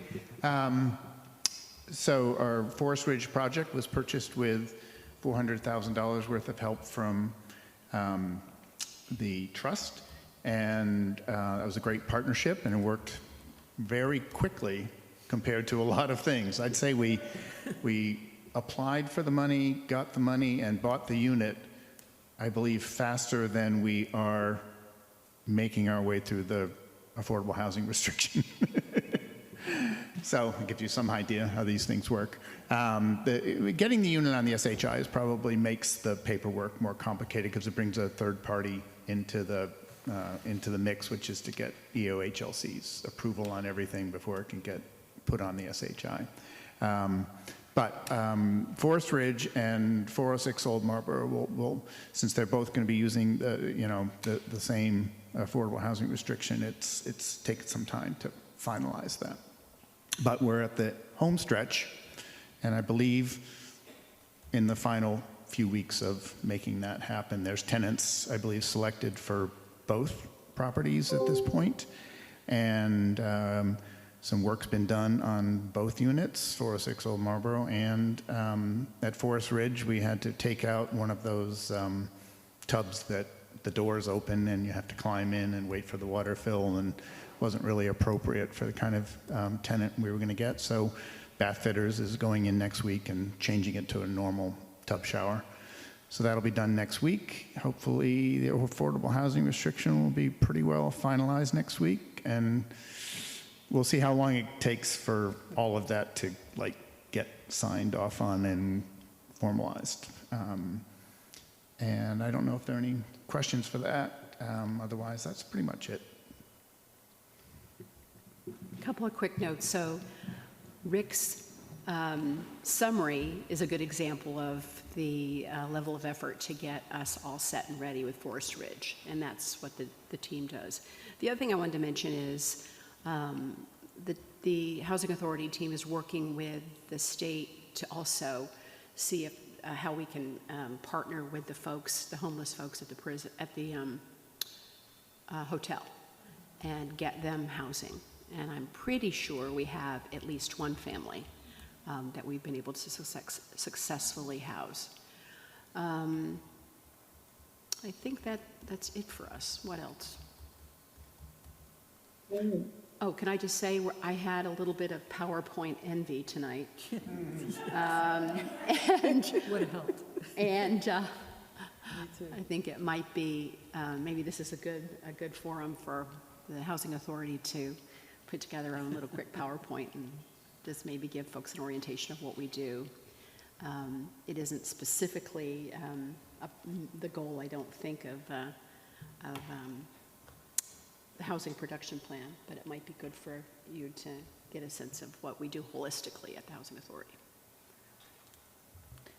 So our Forest Ridge project was purchased with $400,000 worth of help from the trust, and that was a great partnership, and it worked very quickly compared to a lot of things. I'd say we applied for the money, got the money, and bought the unit, I believe, faster than we are making our way through the affordable housing restriction. So it gives you some idea how these things work. Getting the unit on the SHI probably makes the paperwork more complicated because it brings a third party into the mix, which is to get EOHLC's approval on everything before it can get put on the SHI. But Forest Ridge and 406 Old Marlboro will, since they're both going to be using the same affordable housing restriction, it's taken some time to finalize that. But we're at the home stretch, and I believe in the final few weeks of making that happen. There's tenants, I believe, selected for both properties at this point, and some work's been done on both units, 406 Old Marlboro, and at Forest Ridge, we had to take out one of those tubs that the doors open and you have to climb in and wait for the water fill, and wasn't really appropriate for the kind of tenant we were going to get. So Bath Fitters is going in next week and changing it to a normal tub shower. So that'll be done next week. Hopefully, the affordable housing restriction will be pretty well finalized next week, and we'll see how long it takes for all of that to get signed off on and formalized. And I don't know if there are any questions for that. Otherwise, that's pretty much it. A couple of quick notes. So Rick's summary is a good example of the level of effort to get us all set and ready with Forest Ridge, and that's what the team does. The other thing I wanted to mention is the Housing Authority team is working with the state to also see if how we can partner with the homeless folks at the prison, at the hotel, and get them housing. And I'm pretty sure we have at least one family that we've been able to successfully house. I think that's it for us. What else? Oh, can I just say, I had a little bit of PowerPoint envy tonight. And Would have helped. And I think it might be, maybe this is a good forum for the Housing Authority to put together our own little quick PowerPoint and just maybe give folks an orientation of what we do. It isn't specifically the goal, I don't think, of the housing production plan, but it might be good for you to get a sense of what we do holistically at the Housing Authority.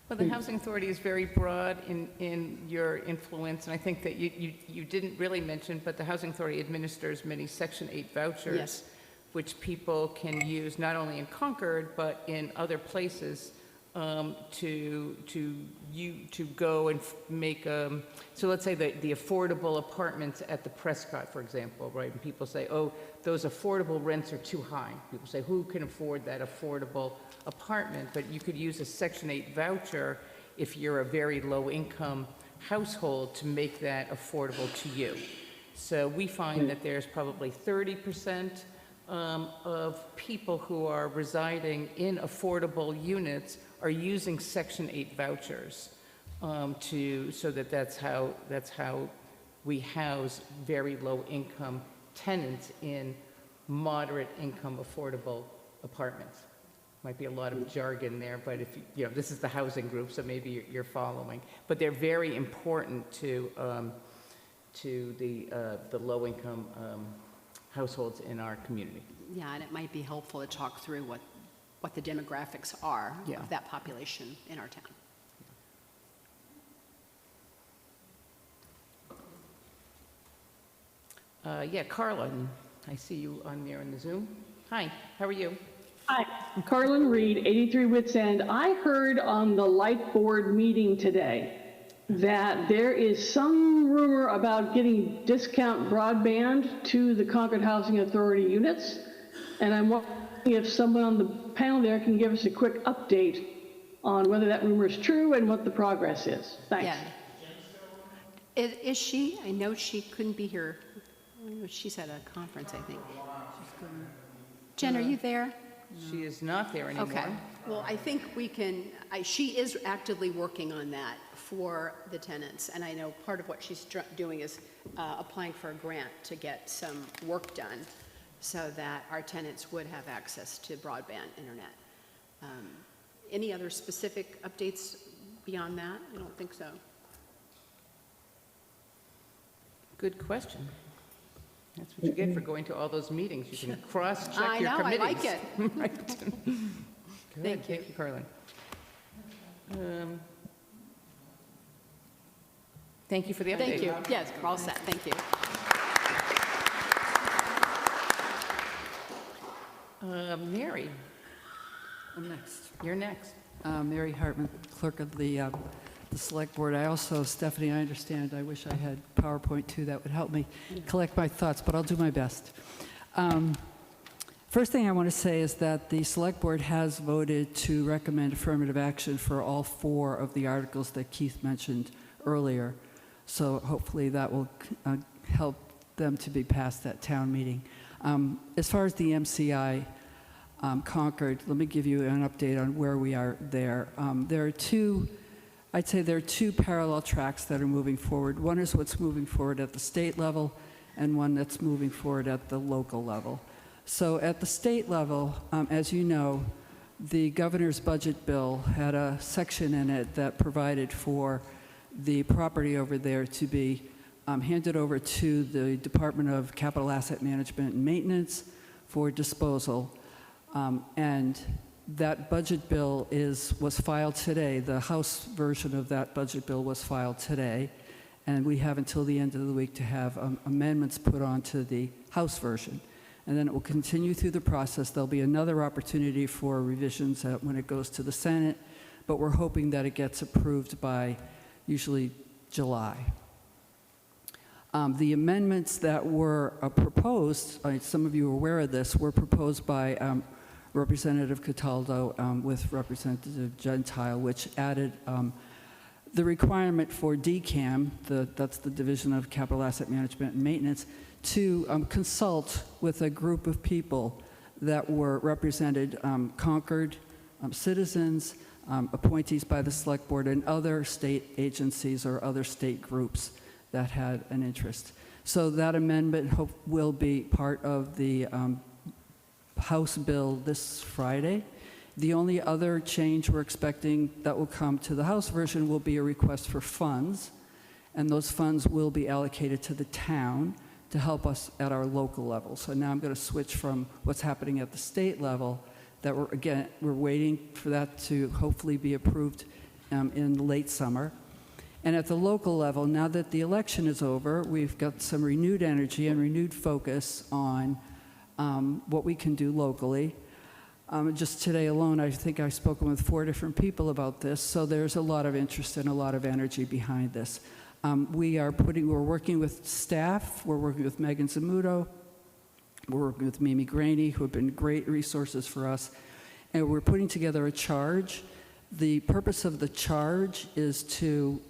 Well, the Housing Authority is very broad in your influence, and I think that you didn't really mention, but the Housing Authority administers many Section 8 vouchers, yes, which people can use not only in Concord, but in other places to go and make, so let's say the affordable apartments at the Prescott, for example, right? And people say, oh, those affordable rents are too high. People say, who can afford that affordable apartment? But you could use a Section 8 voucher if you're a very low-income household to make that affordable to you. So we find that there's probably 30% of people who are residing in affordable units are using Section 8 vouchers so that's how we house very low-income tenants in moderate income affordable apartments. Might be a lot of jargon there, but if you know, this is the housing group, so maybe you're following. But they're very important to the low-income households in our community. Yeah, and it might be helpful to talk through what the demographics are of that population in our town. Yeah, Carla, I see you on there in the Zoom. Hi, how are you? Hi, Carlin Reed, 83 Wits End. I heard on the Light Board meeting today that there is some rumor about getting discount broadband to the Concord Housing Authority units, and I'm wondering if someone on the panel there can give us a quick update on whether that rumor is true and what the progress is. Thanks. Yeah. Is she? I know she couldn't be here. She's at a conference, I think. Jen, are you there? She is not there anymore. Okay. Well, I think we can, she is actively working on that for the tenants. And I know part of what she's doing is applying for a grant to get some work done so that our tenants would have access to broadband internet. Any other specific updates beyond that? I don't think so. Good question. That's what you get for going to all those meetings. You can cross-check your committees. I like it. Right. Thank you. Thank you, Carlin. Thank you for the update. Thank you. Yes, we're all set. Thank you. Mary, I'm next. you're next. Mary Hartman, clerk of the Select Board. I also, Stephanie, I understand, I wish I had PowerPoint too. That would help me collect my thoughts, but I'll do my best. First thing I want to say is that the Select Board has voted to recommend affirmative action for all 4 of the articles that Keith mentioned earlier. So hopefully that will help them to be passed at town meeting. As far as the MCI Concord, let me give you an update on where we are there. There are 2 I'd say there are two parallel tracks that are moving forward. One is what's moving forward at the state level, and one that's moving forward at the local level. So at the state level, as you know, the governor's budget bill had a section in it that provided for the property over there to be handed over to the Department of Capital Asset Management and Maintenance for disposal. And that budget bill was filed today. The House version of that budget bill was filed today, and we have until the end of the week to have amendments put onto the House version. And then it will continue through the process. There'll be another opportunity for revisions when it goes to the Senate, but we're hoping that it gets approved by usually July. The amendments that were proposed, some of you are aware of this, were proposed by Representative Cataldo with Representative Gentile, which added the requirement for DCAM, that's the Division of Capital Asset Management and Maintenance, to consult with a group of people that were represented, Concord citizens, appointees by the Select Board, and other state agencies or other state groups that had an interest. So that amendment will be part of the House bill this Friday. The only other change we're expecting that will come to the House version will be a request for funds, and those funds will be allocated to the town to help us at our local level. So now I'm going to switch from what's happening at the state level, that we're waiting for that to hopefully be approved in the late summer. And at the local level, now that the election is over, we've got some renewed energy and renewed focus on what we can do locally. Just today alone, I think I've spoken with 4 different people about this, so there's a lot of interest and a lot of energy behind this. We're working with staff, we're working with Megan Zamuto, we're working with Mimi Graney, who have been great resources for us, and we're putting together a charge. The purpose of the charge is to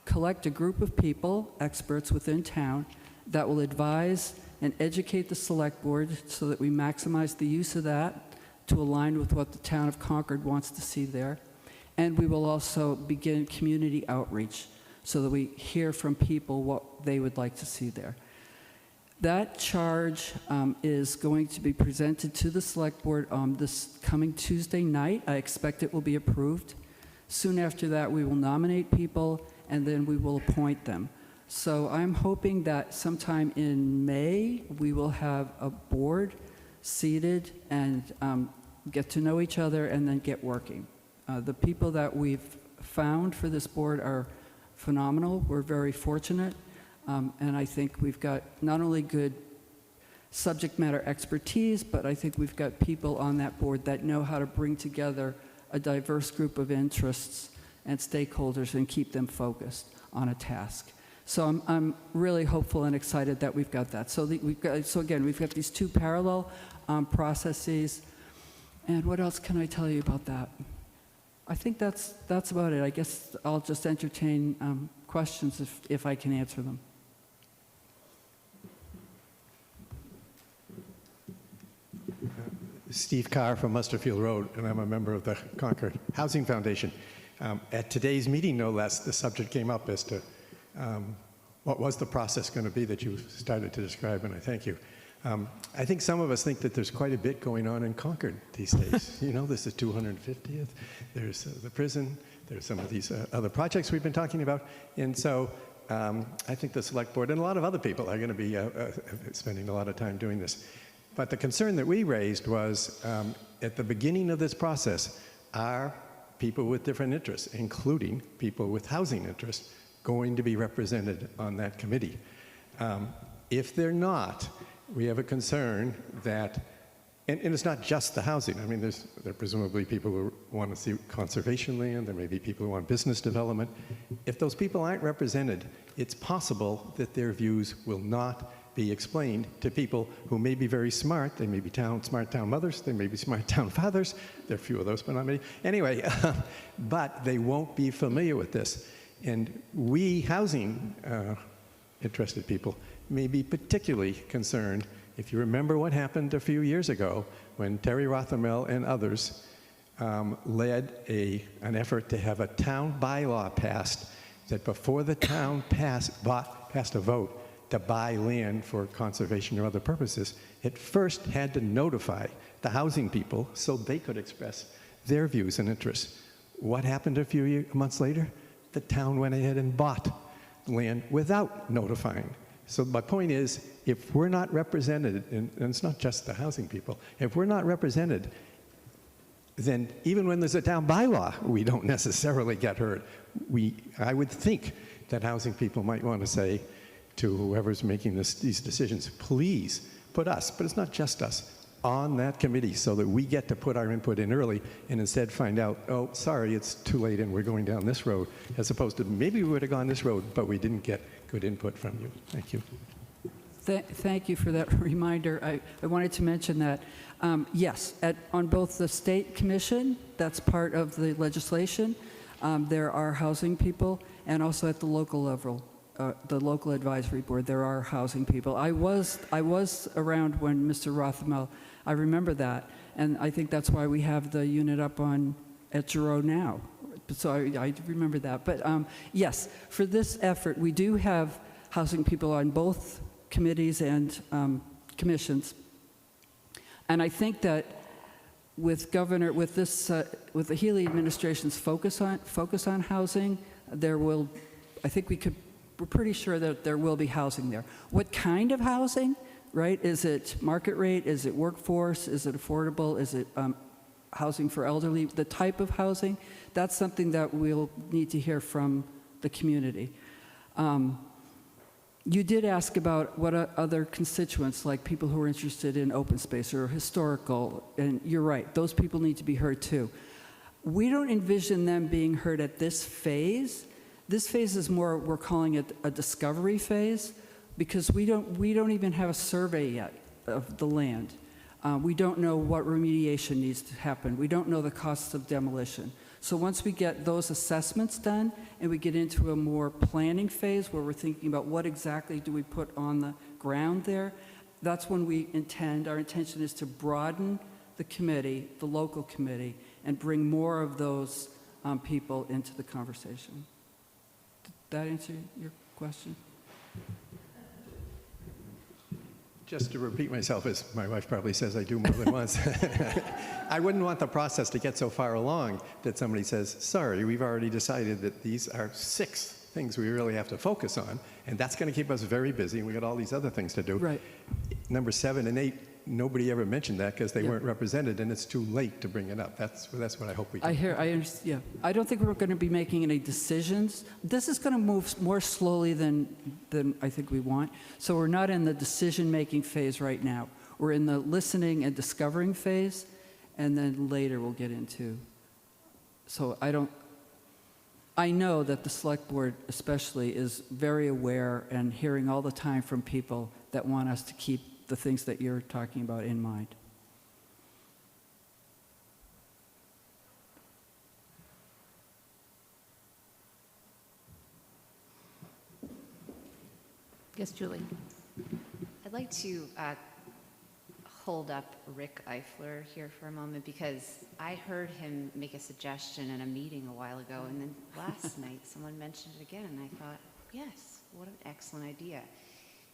collect a group of people, experts within town, that will advise and educate the Select Board so that we maximize the use of that to align with what the town of Concord wants to see there. And we will also begin community outreach so that we hear from people what they would like to see there. That charge is going to be presented to the Select Board this coming Tuesday night. I expect it will be approved. Soon after that, we will nominate people, and then we will appoint them. So I'm hoping that sometime in May, we will have a board seated and get to know each other and then get working. The people that we've found for this board are phenomenal. We're very fortunate. And I think we've got not only good subject matter expertise, but I think we've got people on that board that know how to bring together a diverse group of interests and stakeholders and keep them focused on a task. So I'm really hopeful and excited that we've got that. So again, we've got these 2 parallel processes. And what else can I tell you about that? I think that's about it. I guess I'll just entertain questions if I can answer them. Steve Carr from Musterfield Road, and I'm a member of the Concord Housing Foundation. At today's meeting, no less, the subject came up as to what was the process going to be that you started to describe, and I thank you. I think some of us think that there's quite a bit going on in Concord these days. You know, this is 250th, there's the prison, there's some of these other projects we've been talking about, and so I think the Select Board and a lot of other people are going to be spending a lot of time doing this. But the concern that we raised was, at the beginning of this process, are people with different interests, including people with housing interests, going to be represented on that committee? If they're not, we have a concern that, and it's not just the housing. I mean, there are presumably people who want to see conservation land. There may be people who want business development. If those people aren't represented, it's possible that their views will not be explained to people who may be very smart. They may be smart town mothers. They may be smart town fathers. There are a few of those, but not many. Anyway, but they won't be familiar with this. And we, housing interested people, may be particularly concerned. If you remember what happened a few years ago when Terry Rothermel and others led an effort to have a town bylaw passed that before the town passed a vote to buy land for conservation or other purposes, it first had to notify the housing people so they could express their views and interests. What happened a few months later? The town went ahead and bought land without notifying. So my point is, if we're not represented, and it's not just the housing people, if we're not represented, then even when there's a town bylaw, we don't necessarily get heard. I would think that housing people might want to say to whoever's making these decisions, please put us, but it's not just us, on that committee so that we get to put our input in early and instead find out, oh, sorry, it's too late and we're going down this road, as opposed to maybe we would have gone this road, but we didn't get good input from you. Thank you. Thank you for that reminder. I wanted to mention that, yes, on both the state commission, that's part of the legislation, there are housing people, and also at the local level, the local advisory board, there are housing people. I was around when Mr. Rothmel, I remember that, and I think that's why we have the unit up at Giroux now. So I remember that. But yes, for this effort, we do have housing people on both committees and commissions. And I think that with with the Healy administration's focus on housing, we're pretty sure that there will be housing there. What kind of housing, right? Is it market rate? Is it workforce? Is it affordable? Is it housing for elderly? The type of housing, that's something that we'll need to hear from the community. You did ask about what other constituents, like people who are interested in open space or historical, and you're right, those people need to be heard too. We don't envision them being heard at this phase. This phase is more, we're calling it a discovery phase, because we don't even have a survey yet of the land. We don't know what remediation needs to happen. We don't know the costs of demolition. So once we get those assessments done and we get into a more planning phase where we're thinking about what exactly do we put on the ground there, that's when our intention is to broaden the committee, the local committee, and bring more of those people into the conversation. Did that answer your question? Just to repeat myself, as my wife probably says I do more than once, I wouldn't want the process to get so far along that somebody says, sorry, we've already decided that these are 6 things we really have to focus on, and that's going to keep us very busy, and we got all these other things to do. Right. Number 7 and 8, nobody ever mentioned that because they weren't represented, and it's too late to bring it up. That's what I hope we do. I understand. Yeah. I don't think we're going to be making any decisions. This is going to move more slowly than I think we want. So we're not in the decision-making phase right now. We're in the listening and discovering phase, and then later we'll get into. So I know that the select board especially is very aware and hearing all the time from people that want us to keep the things that you're talking about in mind. Yes, Julie. I'd like to hold up Rick Eifler here for a moment, because I heard him make a suggestion in a meeting a while ago, and then last night someone mentioned it again, and I thought, yes, what an excellent idea.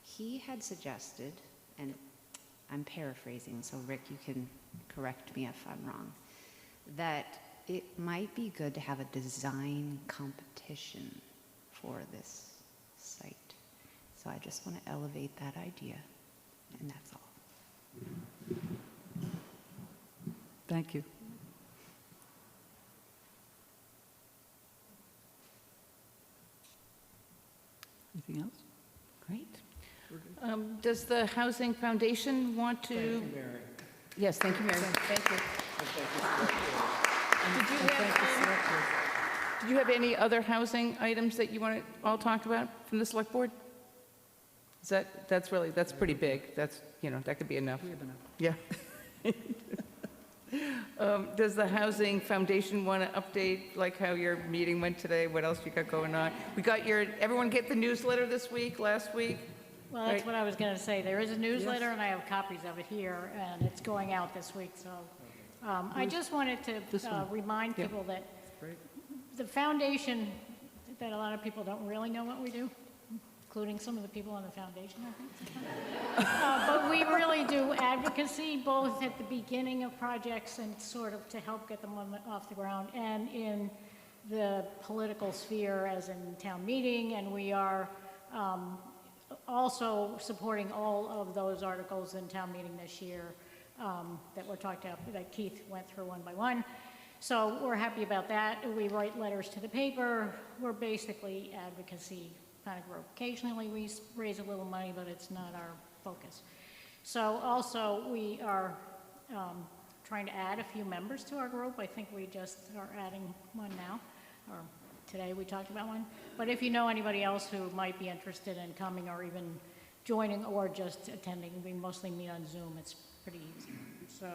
He had suggested, and I'm paraphrasing, so Rick, you can correct me if I'm wrong, that it might be good to have a design competition for this site. So I just want to elevate that idea, and that's all. Thank you. Anything else? Great. Does the Housing Foundation want to? Thank you, Mary. Yes, thank you, Mary. Thank you. Did you have any other housing items that you want to all talk about from the select board? That's pretty big. That's, that could be enough. We have enough. Yeah. Does the Housing Foundation want to update, like how your meeting went today? What else you got going on? Everyone get the newsletter this week, last week? Well, that's what I was going to say. There is a newsletter, and I have copies of it here, and it's going out this week, so I just wanted to remind people that the foundation, that a lot of people don't really know what we do, including some of the people on the foundation, I think. But we really do advocacy, both at the beginning of projects and sort of to help get them off the ground, and in the political sphere, as in town meeting, and we are also supporting all of those articles in town meeting this year that were talked about, that Keith went through one by one. So we're happy about that. We write letters to the paper. We're basically advocacy kind of group. Occasionally we raise a little money, but it's not our focus. So also we are trying to add a few members to our group. I think we just are adding one now, or today we talked about one. But if you know anybody else who might be interested in coming or even joining or just attending, we mostly meet on Zoom. It's pretty easy. So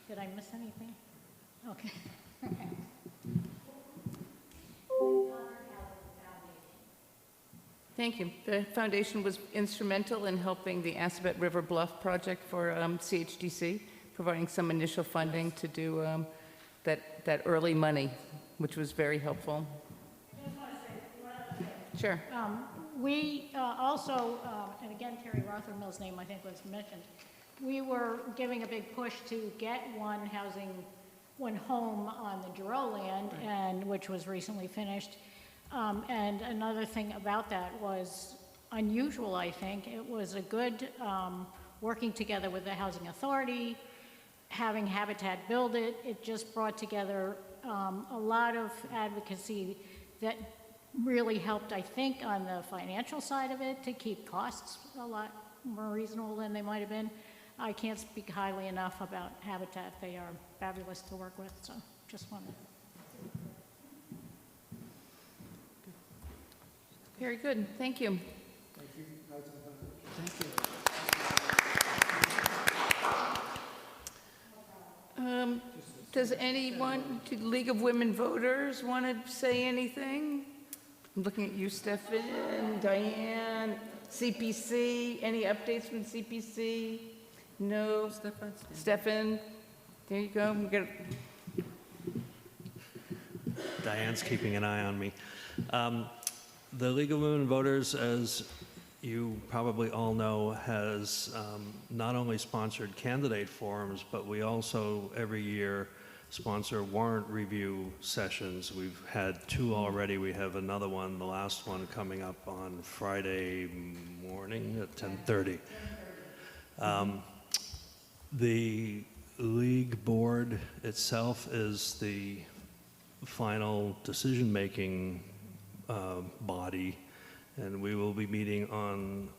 did I miss anything? Okay. Thank you. The foundation was instrumental in helping the Assabet River Bluff project for CHDC, providing some initial funding to do that early money, which was very helpful. Sure. We also, and again, Terry Rothermill's name I think was mentioned, we were giving a big push to get one home on the Giroux land, and which was recently finished. And another thing about that was unusual, I think. It was a good working together with the Housing Authority, having Habitat build it. It just brought together a lot of advocacy that really helped, I think, on the financial side of it to keep costs a lot more reasonable than they might have been. I can't speak highly enough about Habitat. They are fabulous to work with, so just wanted to. Very good. Thank you. Thank you. Does anyone, League of Women Voters, want to say anything? I'm looking at you, Stefan, Diane, CPC. Any updates from CPC? No. Stefan. There you go. Diane's keeping an eye on me. The League of Women Voters, as you probably all know, has not only sponsored candidate forums, but we also every year sponsor warrant review sessions. We've had 2 already. We have another one, the last one coming up on Friday morning at 10:30. The League board itself is the final decision-making body, and we will be meeting on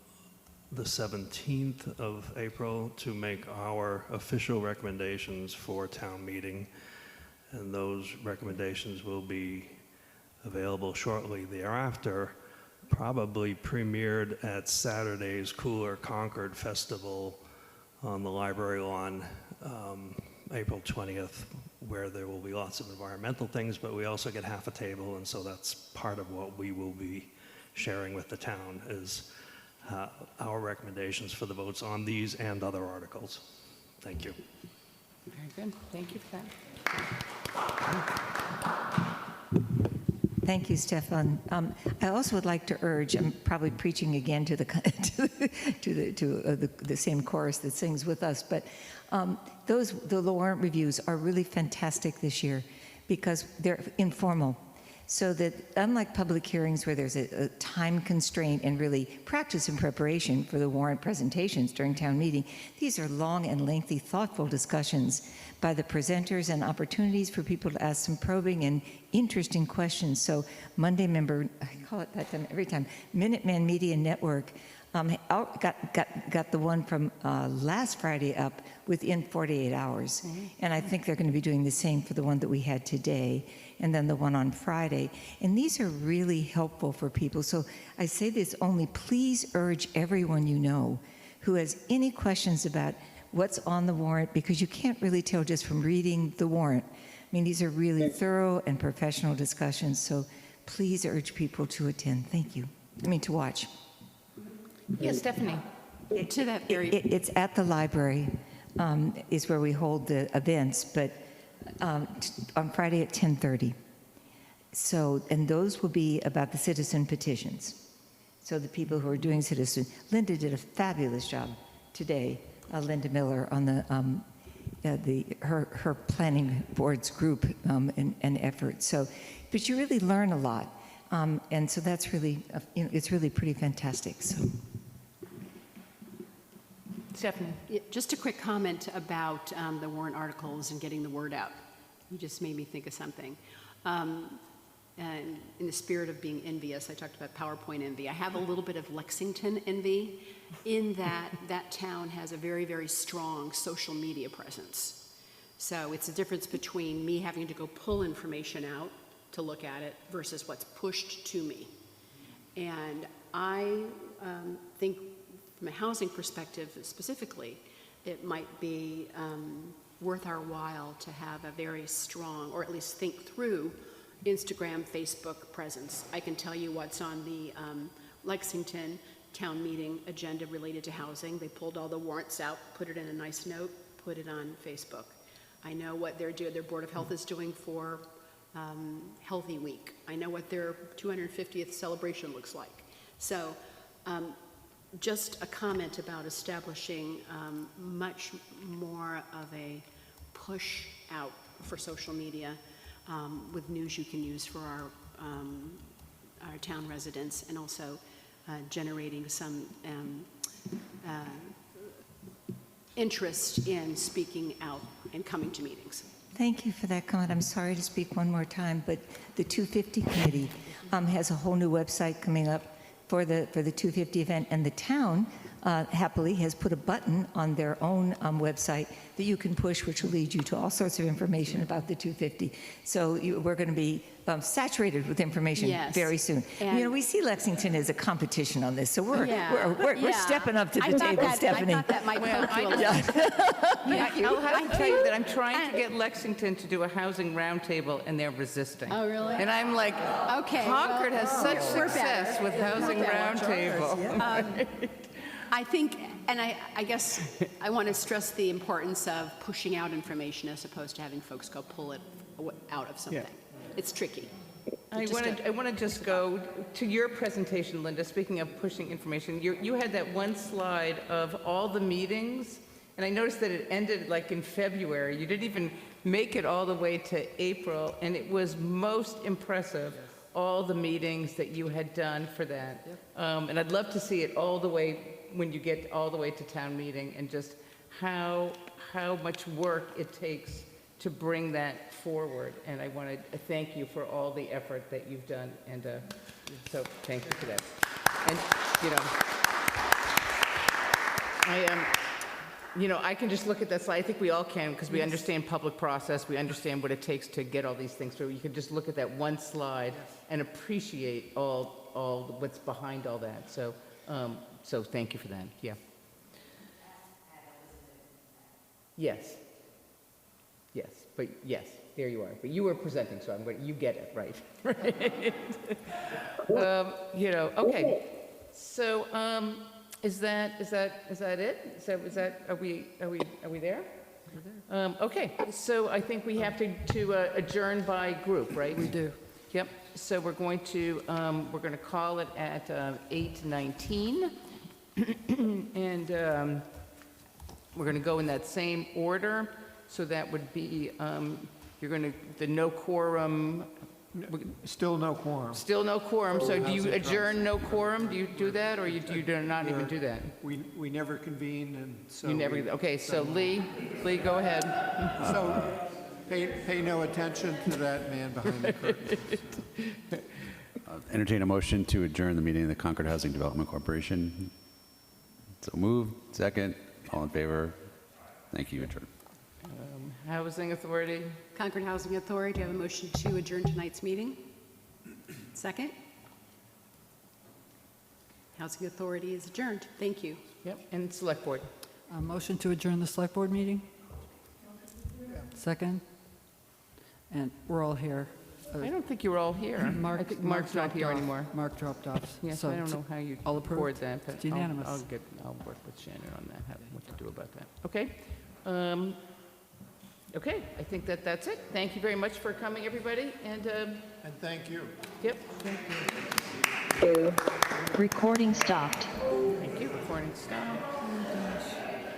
the 17th of April to make our official recommendations for town meeting, and those recommendations will be available shortly thereafter, probably premiered at Saturday's Cooler Concord Festival on the library lawn, April 20th, where there will be lots of environmental things, but we also get half a table, and so that's part of what we will be sharing with the town is our recommendations for the votes on these and other articles. Thank you. Very good. Thank you for that. Thank you, Stefan. I also would like to urge, I'm probably preaching again to the same chorus that sings with us, but the warrant reviews are really fantastic this year because they're informal. So that unlike public hearings where there's a time constraint and really practice and preparation for the warrant presentations during town meeting, these are long and lengthy, thoughtful discussions by the presenters and opportunities for people to ask some probing and interesting questions. So Monday member, I call it that time every time, Minuteman Media Network got the one from last Friday up within 48 hours. Mm-hmm. And I think they're going to be doing the same for the one that we had today and then the one on Friday. And these are really helpful for people. So I say this only, please urge everyone you know who has any questions about what's on the warrant, because you can't really tell just from reading the warrant. I mean, these are really thorough and professional discussions. So please urge people to attend. Thank you. To watch. Yes, Stephanie. To that very... It's at the library is where we hold the events, but on Friday at 10:30. So, and those will be about the citizen petitions. So the people who are doing citizen, Linda did a fabulous job today, Linda Miller, on her planning board's group and effort. So, but you really learn a lot, and so that's really, it's really pretty fantastic. So. Stephanie. Yeah, just a quick comment about the warrant articles and getting the word out. You just made me think of something. And in the spirit of being envious, I talked about PowerPoint envy. I have a little bit of Lexington envy in that that town has a very, very strong social media presence. So it's a difference between me having to go pull information out to look at it versus what's pushed to me. And I think from a housing perspective specifically, it might be worth our while to have a very strong, or at least think through, Instagram, Facebook presence. I can tell you what's on the Lexington town meeting agenda related to housing. They pulled all the warrants out, put it in a nice note, put it on Facebook. I know what their Board of Health is doing for Healthy Week. I know what their 250th celebration looks like. So just a comment about establishing much more of a push out for social media with news you can use for our town residents, and also generating some interest in speaking out and coming to meetings. Thank you for that comment. I'm sorry to speak one more time, but the 250 committee has a whole new website coming up for the 250 event, and the town happily has put a button on their own website that you can push, which will lead you to all sorts of information about the 250. So we're going to be saturated with information very soon. And we see Lexington as a competition on this, so we're stepping up to the table, Stephanie. I thought that might help you a little. I'll have to tell you that I'm trying to get Lexington to do a housing roundtable, and they're resisting. Oh, really? And I'm like, okay, Concord has such success with housing roundtable. I think, and I guess I want to stress the importance of pushing out information as opposed to having folks go pull it out of something. It's tricky. I want to just go to your presentation, Linda. Speaking of pushing information, you had that one slide of all the meetings, and I noticed that it ended like in February. You didn't even make it all the way to April, and it was most impressive, all the meetings that you had done for that. And I'd love to see it all the way, when you get all the way to town meeting, and just how much work it takes to bring that forward. And I want to thank you for all the effort that you've done, and so thank you for that. And I can just look at that slide. I think we all can, because we understand public process, we understand what it takes to get all these things through. You can just look at that one slide and appreciate all what's behind all that. So so thank you for that. Yeah. Yes. Yes. But yes, there you are. But you were presenting, so you get it right. Okay. So is that it? Are we there? Okay. So I think we have to adjourn by group, right? We do. Yep. So we're going to call it at 8:19, and we're going to go in that same order. So that would be the no quorum. Still no quorum. Still no quorum. So do you adjourn no quorum? Do you do that, or you do not even do that? We never convene, and so you never. Okay. So Lee, go ahead. So pay no attention to that man behind the curtain. Entertain a motion to adjourn the meeting of the Concord Housing Development Corporation. So moved. Second. All in favor? Thank you. Adjourn. Housing Authority. Concord Housing Authority, do you have a motion to adjourn tonight's meeting? Second. Housing Authority is adjourned. Thank you. Yep. And Select Board. Motion to adjourn the Select Board meeting? Second. And we're all here. I don't think you were all here. I think Mark's not here anymore. Mark dropped off. Yes, So I don't know how you all approved? record that, but It's unanimous. I'll work with Shannon on that, what to do about that. Okay. Okay, I think that's it. Thank you very much for coming, everybody, and thank you. Yep. Recording stopped. Thank you. Recording stopped.